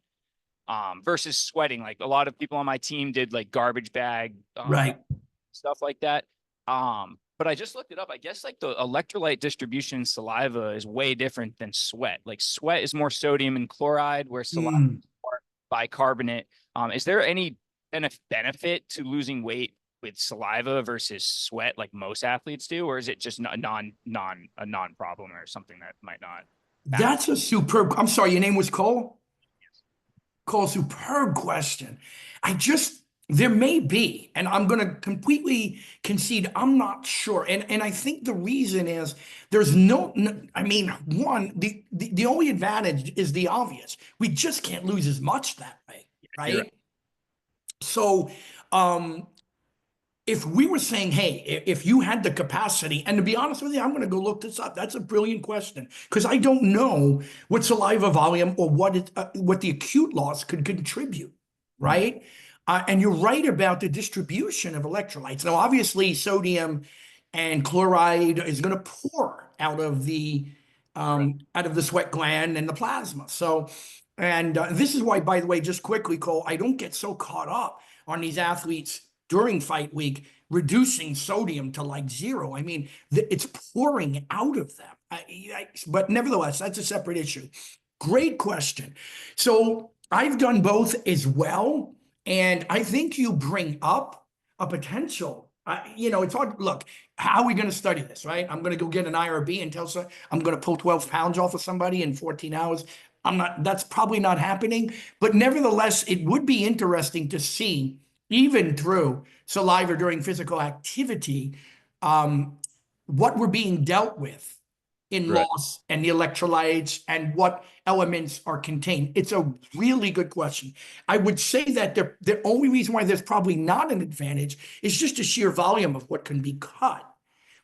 C: Versus sweating. Like a lot of people on my team did like garbage bag
B: Right.
C: stuff like that. But I just looked it up. I guess like the electrolyte distribution in saliva is way different than sweat. Like sweat is more sodium and chloride, where saliva is more bicarbonate. Is there any benefit to losing weight with saliva versus sweat like most athletes do, or is it just a non-problem or something that might not?
B: That's a superb. I'm sorry, your name was Cole?
C: Yes.
B: Cole, superb question. There may be, and I'm going to completely concede, I'm not sure. And I think the reason is there's I mean, one, the only advantage is the obvious. We just can't lose as much that way, right? So, if we were saying, hey, if you had the capacity, and to be honest with you, I'm going to go look this up. That's a brilliant question because I don't know what saliva volume or what the acute loss could contribute, right? And you're right about the distribution of electrolytes. Now, obviously, sodium and chloride is going to pour out of the sweat gland and the plasma. So, and this is why, by the way, just quickly, Cole, I don't get so caught up on these athletes during fight week reducing sodium to like 0. I mean, it's pouring out of them. But nevertheless, that's a separate issue. Great question. So I've done both as well. And I think you bring up a potential. It's hard. Look, how are we going to study this, right? I'm going to go get an IRB and I'm going to pull 12 pounds off of somebody in 14 hours. That's probably not happening. But nevertheless, it would be interesting to see even through saliva during physical activity, what we're being dealt with in
C: Right.
B: loss and the electrolytes and what elements are contained. It's a really good question. I would say that the only reason why there's probably not an advantage is just the sheer volume of what can be cut.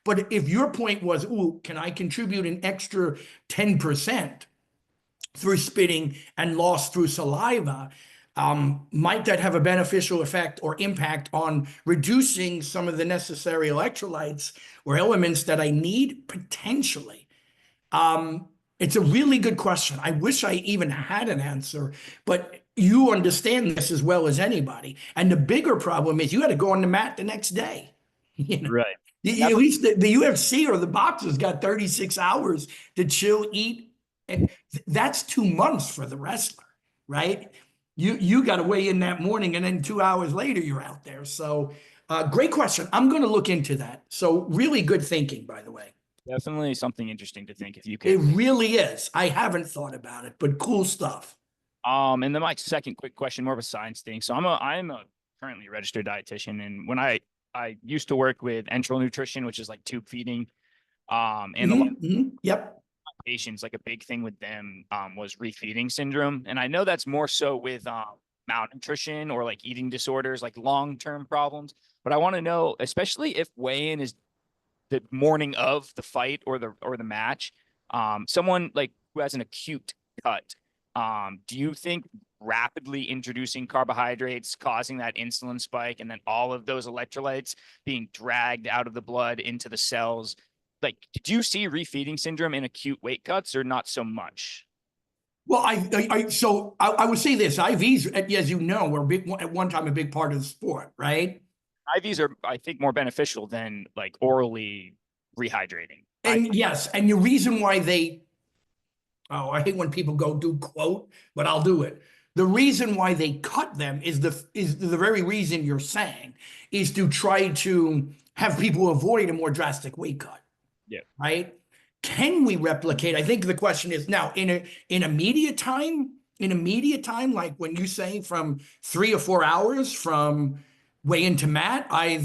B: But if your point was, ooh, can I contribute an extra 10% through spitting and loss through saliva? Might that have a beneficial effect or impact on reducing some of the necessary electrolytes or elements that I need? Potentially. It's a really good question. I wish I even had an answer, but you understand this as well as anybody. And the bigger problem is you had to go on the mat the next day. You know,
C: Right.
B: at least the UFC or the boxers got 36 hours to chill, eat, and that's 2 months for the wrestler, right? You got to weigh in that morning, and then 2 hours later you're out there. So, great question. I'm going to look into that. So, really good thinking, by the way.
C: Definitely something interesting to think if you
B: It
C: can.
B: really is. I haven't thought about it, but cool stuff.
C: And then my second quick question, more of a science thing. So I'm a currently registered dietitian, and when I used to work with enteral nutrition, which is like tube feeding, and a lot of
B: Yep.
C: patients, like a big thing with them, was refeeding syndrome, and I know that's more so with malnutrition or like eating disorders, like long-term problems. But I want to know, especially if weigh-in is the morning of the fight or the match, someone like who has an acute cut, do you think rapidly introducing carbohydrates causing that insulin spike and then all of those electrolytes being dragged out of the blood into the cells, like, did you see refeeding syndrome in acute weight cuts or not so much?
B: Well, I would say this: IVs, as you know, were at one time a big part of the sport, right?
C: IVs are, I think, more beneficial than like orally rehydrating.
B: And yes, and the reason why oh, I hate when people go do quote, but I'll do it. The reason why they cut them is the very reason you're saying, is to try to have people avoid a more drastic weight cut.
C: Yeah.
B: Right? Can we replicate? I think the question is now in immediate time, like when you say from 3 or 4 hours from weigh into mat, I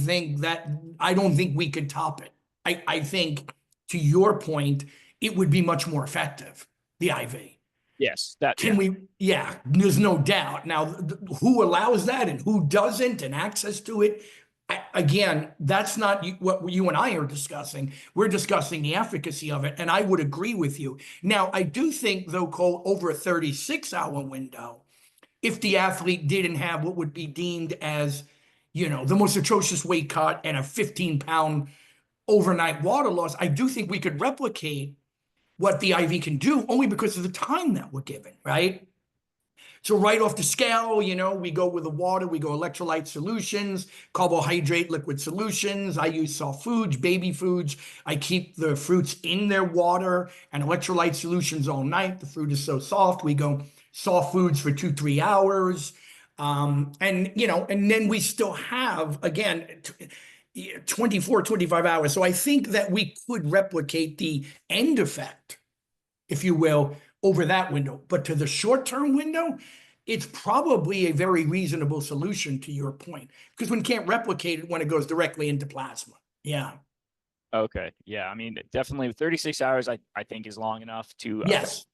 B: don't think we could top it. I think, to your point, it would be much more effective, the IV.
C: Yes,
B: Yeah, there's no doubt. Now, who allows that and who doesn't, and access to it? Again, that's not what you and I are discussing. We're discussing the efficacy of it, and I would agree with you. Now, I do think, though, Cole, over a 36-hour window, if the athlete didn't have what would be deemed as, the most atrocious weight cut and a 15-pound overnight water loss, I do think we could replicate what the IV can do, only because of the time that we're given, right? So right off the scale, we go with the water, we go electrolyte solutions, carbohydrate liquid solutions. I use soft foods, baby foods. I keep the fruits in their water and electrolyte solutions all night. The fruit is so soft. We go soft foods for 2-3 hours. And then we still have, again, 24, 25 hours. So I think that we could replicate the end effect, if you will, over that window. But to the short-term window, it's probably a very reasonable solution, to your point, because one can't replicate it when it goes directly into plasma. Yeah.
C: Okay. Yeah. I mean, definitely 36 hours, I think, is long enough to
B: Yes.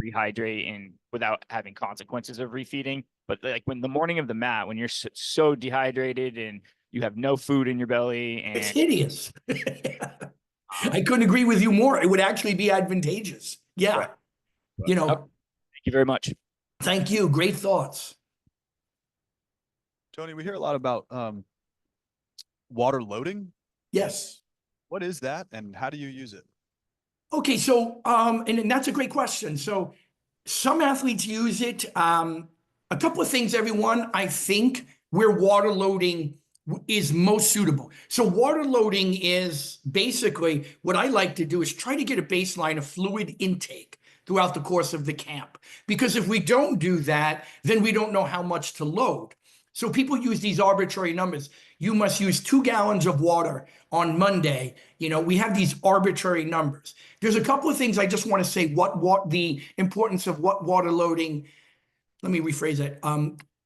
C: rehydrate and without having consequences of refeeding. But like when the morning of the mat, when you're so dehydrated and you have no food in your belly, and
B: it's hideous. I couldn't agree with you more. It would actually be advantageous. Yeah.
C: Right. Thank you very much.
B: Thank you. Great thoughts.
A: Tony, we hear a lot about water loading.
B: Yes.
A: What is that, and how do you use it?
B: Okay, so and that's a great question. So some athletes use it. A couple of things, everyone. I think where water loading is most suitable. So water loading is basically what I like to do is try to get a baseline of fluid intake throughout the course of the camp. Because if we don't do that, then we don't know how much to load. So people use these arbitrary numbers. You must use 2 gallons of water on Monday. We have these arbitrary numbers. There's a couple of things I just want to say, what the importance of what water loading, let me rephrase it.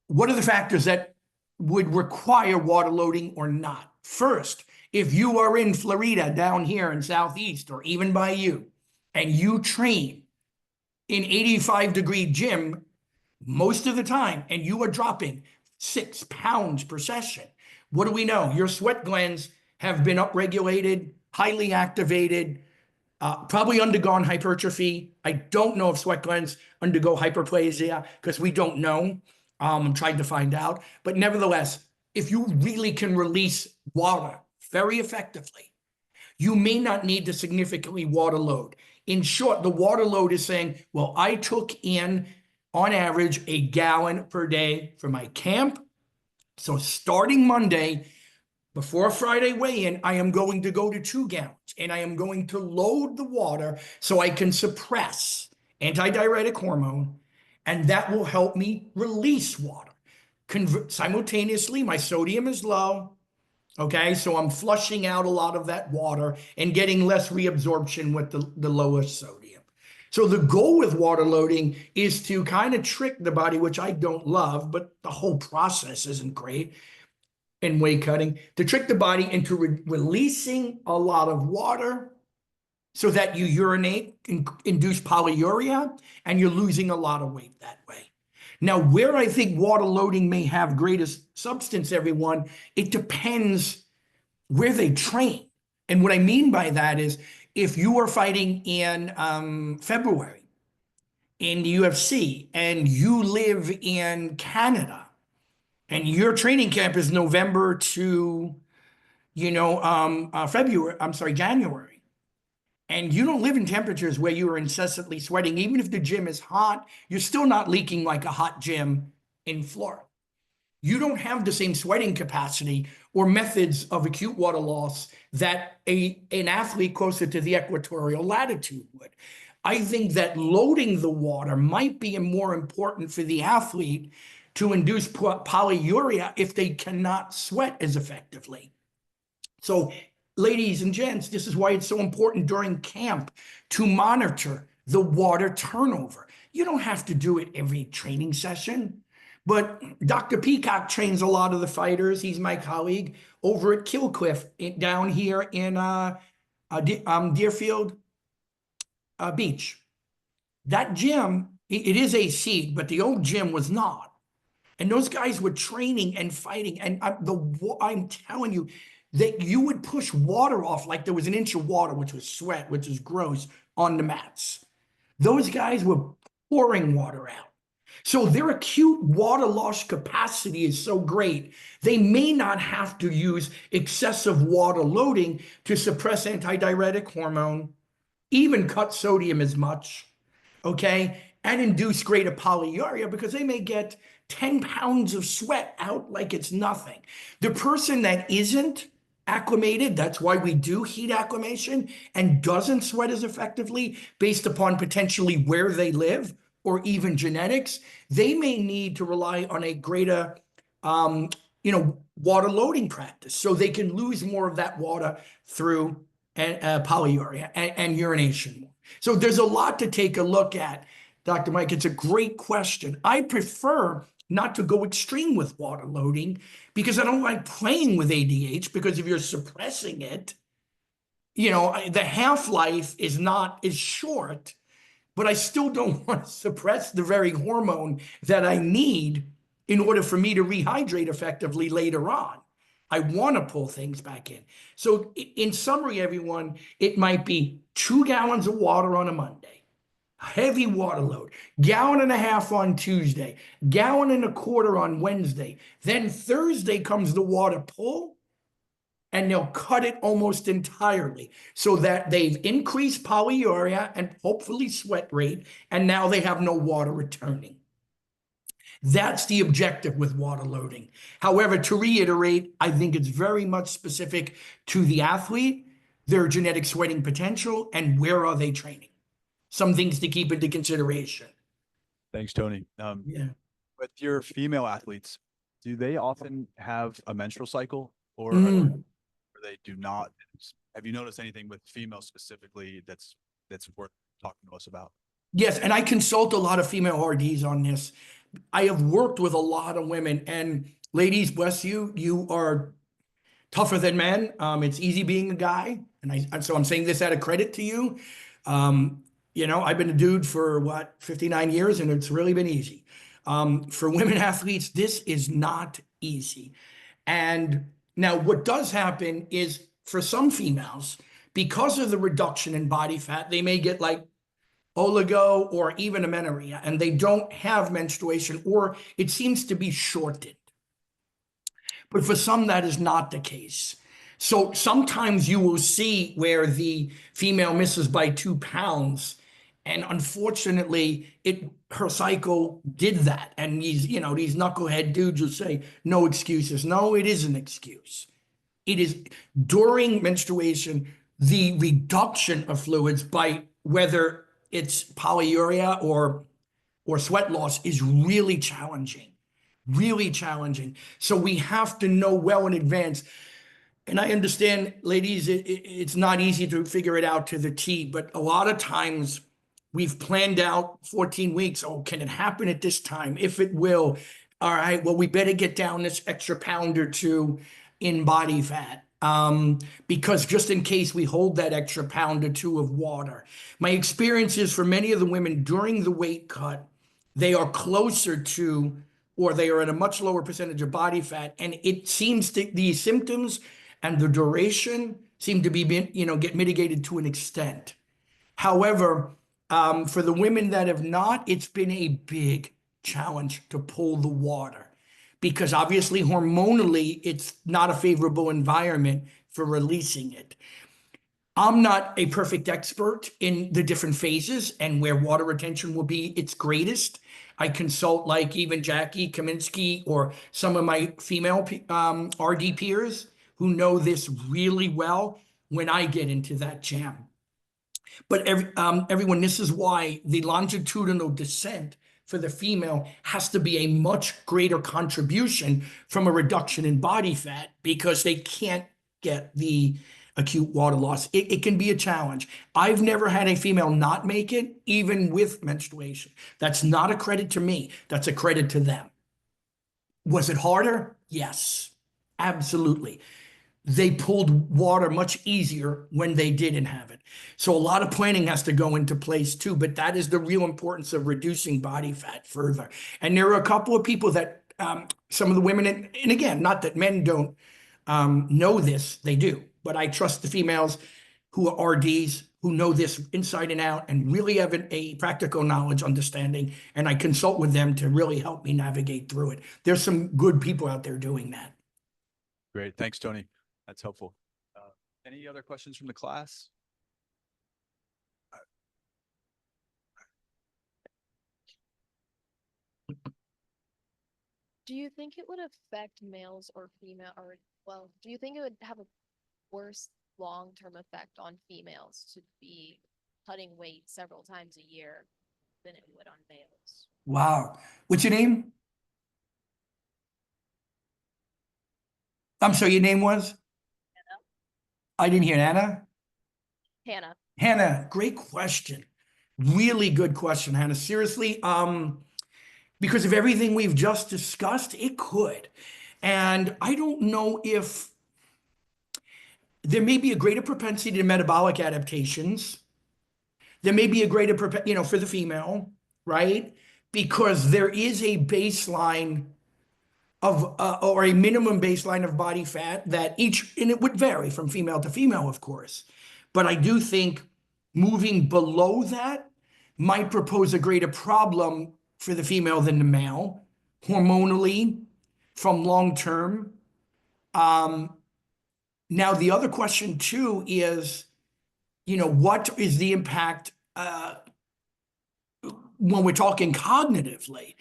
B: What are the factors that would require water loading or not. First, if you are in Florida, down here in Southeast, or even by you, and you train in 85-degree gym most of the time, and you are dropping 6 pounds per session, what do we know? Your sweat glands have been upregulated, highly activated, probably undergone hypertrophy. I don't know if sweat glands undergo hyperplasia because we don't know. I'm trying to find out. But nevertheless, if you really can release water very effectively, you may not need to significantly water load. In short, the water load is saying, well, I took in, on average, a gallon per day for my camp. So starting Monday, before Friday weigh-in, I am going to go to 2 gallons, and I am going to load the water so I can suppress antidiuretic hormone, and that will help me release water. Simultaneously, my sodium is low, okay? So I'm flushing out a lot of that water and getting less reabsorption with the lower sodium. So the goal with water loading is to kind of trick the body, which I don't love, but the whole process isn't great, and weight cutting, to trick the body into releasing a lot of water so that you urinate, induce polyuria, and you're losing a lot of weight that way. Now, where I think water loading may have greatest substance, everyone, it depends where they train. And what I mean by that is, if you are fighting in February in the UFC and you live in Canada, and your training camp is November to, January, and you don't live in temperatures where you are incessantly sweating, even if the gym is hot, you're still not leaking like a hot gym in Florida. You don't have the same sweating capacity or methods of acute water loss that an athlete closer to the equatorial latitude would. I think that loading the water might be more important for the athlete to induce polyuria if they cannot sweat as effectively. So, ladies and gents, this is why it's so important during camp to monitor the water turnover. You don't have to do it every training session, but Dr. Peacock trains a lot of the fighters. He's my colleague over at Killcliff down here in Deerfield Beach. That gym, it is AC, but the old gym was not. And those guys were training and fighting. And I'm telling you that you would push water off like there was an inch of water, which was sweat, which is gross, on the mats. Those guys were pouring water out. So their acute water loss capacity is so great, they may not have to use excessive water loading to suppress antidiuretic hormone, even cut sodium as much, okay, and induce greater polyuria because they may get 10 pounds of sweat out like it's nothing. The person that isn't acclimated, that's why we do heat acclimation, and doesn't sweat as effectively based upon potentially where they live or even genetics, they may need to rely on a greater water loading practice so they can lose more of that water through polyuria and urination. So there's a lot to take a look at, Dr. Mike. It's a great question. I prefer not to go extreme with water loading because I don't like playing with ADH, because if you're suppressing it, the half-life is short, but I still don't want to suppress the very hormone that I need in order for me to rehydrate effectively later on. I want to pull things back in. So in summary, everyone, it might be 2 gallons of water on a Monday, heavy water load, 1.5 gallons on Tuesday, 1.25 gallons on Wednesday. Then Thursday comes the water pull, and they'll cut it almost entirely so that they've increased polyuria and hopefully sweat rate, and now they have no water returning. That's the objective with water loading. However, to reiterate, I think it's very much specific to the athlete, their genetic sweating potential, and where are they training. Some things to keep into consideration.
A: Thanks, Tony. With your female athletes, do they often have a menstrual cycle, or they do not? Have you noticed anything with females specifically that's worth talking to us about?
B: Yes, and I consult a lot of female RDs on this. I have worked with a lot of women, and ladies, bless you. You are tougher than men. It's easy being a guy. So I'm saying this out of credit to you. I've been a dude for 59 years, and it's really been easy. For women athletes, this is not easy. And now what does happen is for some females, because of the reduction in body fat, they may get like oligo or even amenorrhea, and they don't have menstruation, or it seems to be shortened. But for some, that is not the case. So sometimes you will see where the female misses by 2 pounds. And unfortunately, her cycle did that. And these knucklehead dudes will say, no excuses. No, it is an excuse. It is during menstruation, the reduction of fluids by whether it's polyuria or sweat loss is really challenging. Really challenging. So we have to know well in advance. And I understand, ladies, it's not easy to figure it out to the T, but a lot of times we've planned out 14 weeks. Oh, can it happen at this time? If it will, all right, well, we better get down this extra pound or two in body fat. Because just in case we hold that extra pound or two of water. My experience is for many of the women during the weight cut, they are closer to, or they are at a much lower percentage of body fat, and it seems to the symptoms and the duration seem to be, get mitigated to an extent. However, for the women that have not, it's been a big challenge to pull the water because obviously hormonally, it's not a favorable environment for releasing it. I'm not a perfect expert in the different phases and where water retention will be its greatest. I consult like even Jackie Kaminsky or some of my female RD peers who know this really well when I get into that jam. But everyone, this is why the longitudinal descent for the female has to be a much greater contribution from a reduction in body fat because they can't get the acute water loss. It can be a challenge. I've never had a female not make it, even with menstruation. That's not a credit to me. That's a credit to them. Was it harder? Yes, absolutely. They pulled water much easier when they didn't have it. So a lot of planning has to go into place too, but that is the real importance of reducing body fat further. And there are a couple of people that some of the women, and again, not that men don't know this, they do, but I trust the females who are RDs who know this inside and out and really have a practical knowledge, understanding, and I consult with them to really help me navigate through it. There's some good people out there doing that.
A: Great. Thanks, Tony. That's helpful. Any other questions from the class?
D: Do you think it would affect males or female, or well, do you think it would have a worse long-term effect on females to be cutting weight several times a year than it would on males?
B: Wow. What's your name? I'm sorry, your name was?
D: Hannah.
B: I didn't hear Anna.
D: Hannah.
B: Hannah, great question. Really good question, Hannah. Seriously, because of everything we've just discussed, it could. And I don't know if there may be a greater propensity to metabolic adaptations. There may be a greater, for the female, right? Because there is a baseline of, or a minimum baseline of body fat that and it would vary from female to female, of course. But I do think moving below that might propose a greater problem for the female than the male, hormonally, from long term. Now, the other question too is, what is the impact when we're talking cognitively?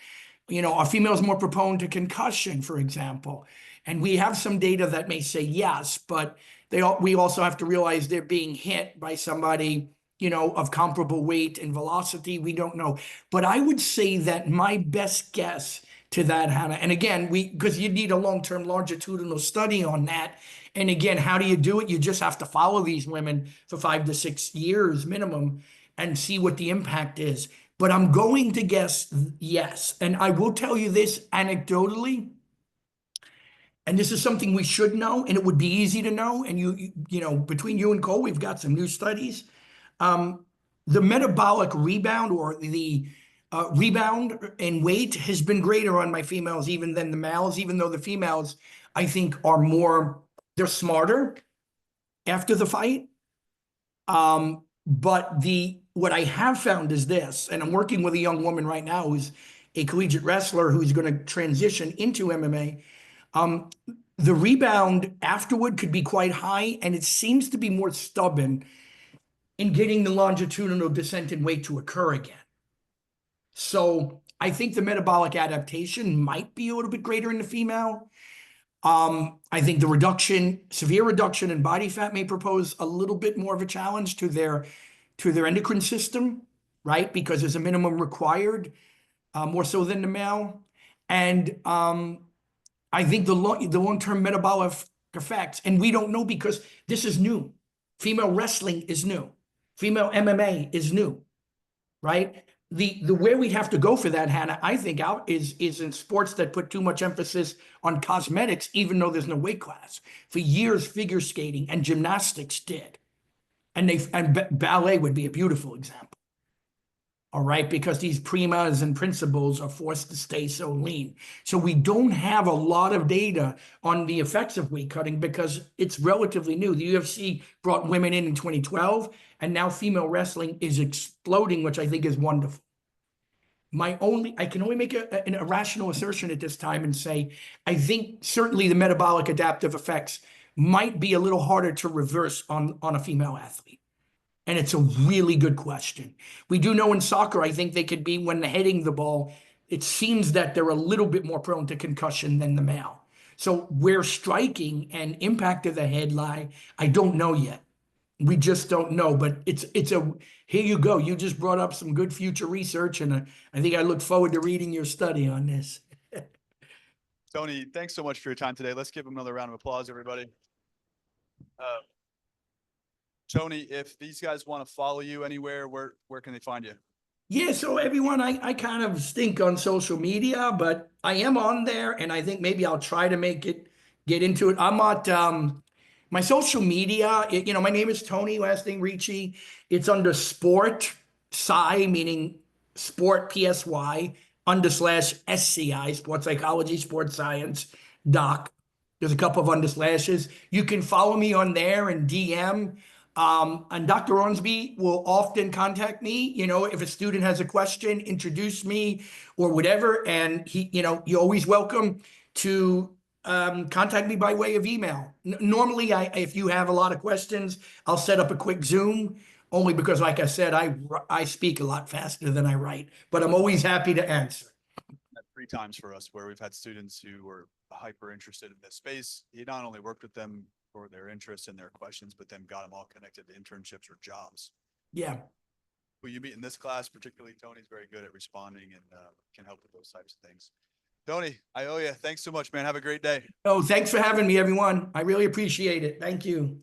B: Are females more prone to concussion, for example? And we have some data that may say yes, but we also have to realize they're being hit by somebody, of comparable weight and velocity. We don't know. But I would say that my best guess to that, Hannah, and again, because you need a long-term longitudinal study on that. And again, how do you do it? You just have to follow these women for 5 to 6 years minimum and see what the impact is. But I'm going to guess yes. And I will tell you this anecdotally. and this is something we should know, and it would be easy to know. And you know, between you and Cole, we've got some new studies. The metabolic rebound, or the rebound in weight, has been greater on my females even than the males, even though the females, I think, are more, they're smarter after the fight. But what I have found is this, and I'm working with a young woman right now who's a collegiate wrestler who's going to transition into MMA. The rebound afterward could be quite high, and it seems to be more stubborn in getting the longitudinal descent in weight to occur again. So I think the metabolic adaptation might be a little bit greater in the female. I think the severe reduction in body fat may propose a little bit more of a challenge to their endocrine system, right? Because there's a minimum required, more so than the male. And I think the long-term metabolic effects, and we don't know because this is new. Female wrestling is new. Female MMA is new, right? The where we have to go for that, Hannah, I think is in sports that put too much emphasis on cosmetics, even though there's no weight class. For years, figure skating and gymnastics did, and ballet would be a beautiful example. All right, because these primas and principals are forced to stay so lean. So we don't have a lot of data on the effects of weight cutting because it's relatively new. The UFC brought women in 2012, and now female wrestling is exploding, which I think is wonderful. I can only make an irrational assertion at this time and say, I think certainly the metabolic adaptive effects might be a little harder to reverse on a female athlete. And it's a really good question. We do know in soccer, I think they could be, when they're hitting the ball, it seems that they're a little bit more prone to concussion than the male. So where striking and impact of the head lie, I don't know yet. We just don't know, but here you go. You just brought up some good future research, and I think I look forward to reading your study on this.
A: Tony, thanks so much for your time today. Let's give him another round of applause, everybody. Tony, if these guys want to follow you anywhere, where can they find you?
B: Yeah, so everyone, I kind of stink on social media, but I am on there, and I think maybe I'll try to get into it. I'm at my social media, my name is Tony, last name Ricci. It's under sport, psy, meaning sport, PSY, /SCI, sports psychology, sports science, doc. There's a couple of underslashes. You can follow me on there and DM. And Dr. Ormsby will often contact me, if a student has a question, introduce me or whatever. And you're always welcome to contact me by way of email. Normally, if you have a lot of questions, I'll set up a quick Zoom, only because, like I said, I speak a lot faster than I write, but I'm always happy to answer.
A: 3 times for us where we've had students who were hyper interested in this space. He not only worked with them for their interests and their questions, but then got them all connected to internships or jobs.
B: Yeah.
A: Who you meet in this class, particularly Tony's very good at responding and can help with those types of things. Tony, I owe you. Thanks so much, man. Have a great day.
B: Oh, thanks for having me, everyone. I really appreciate it. Thank you.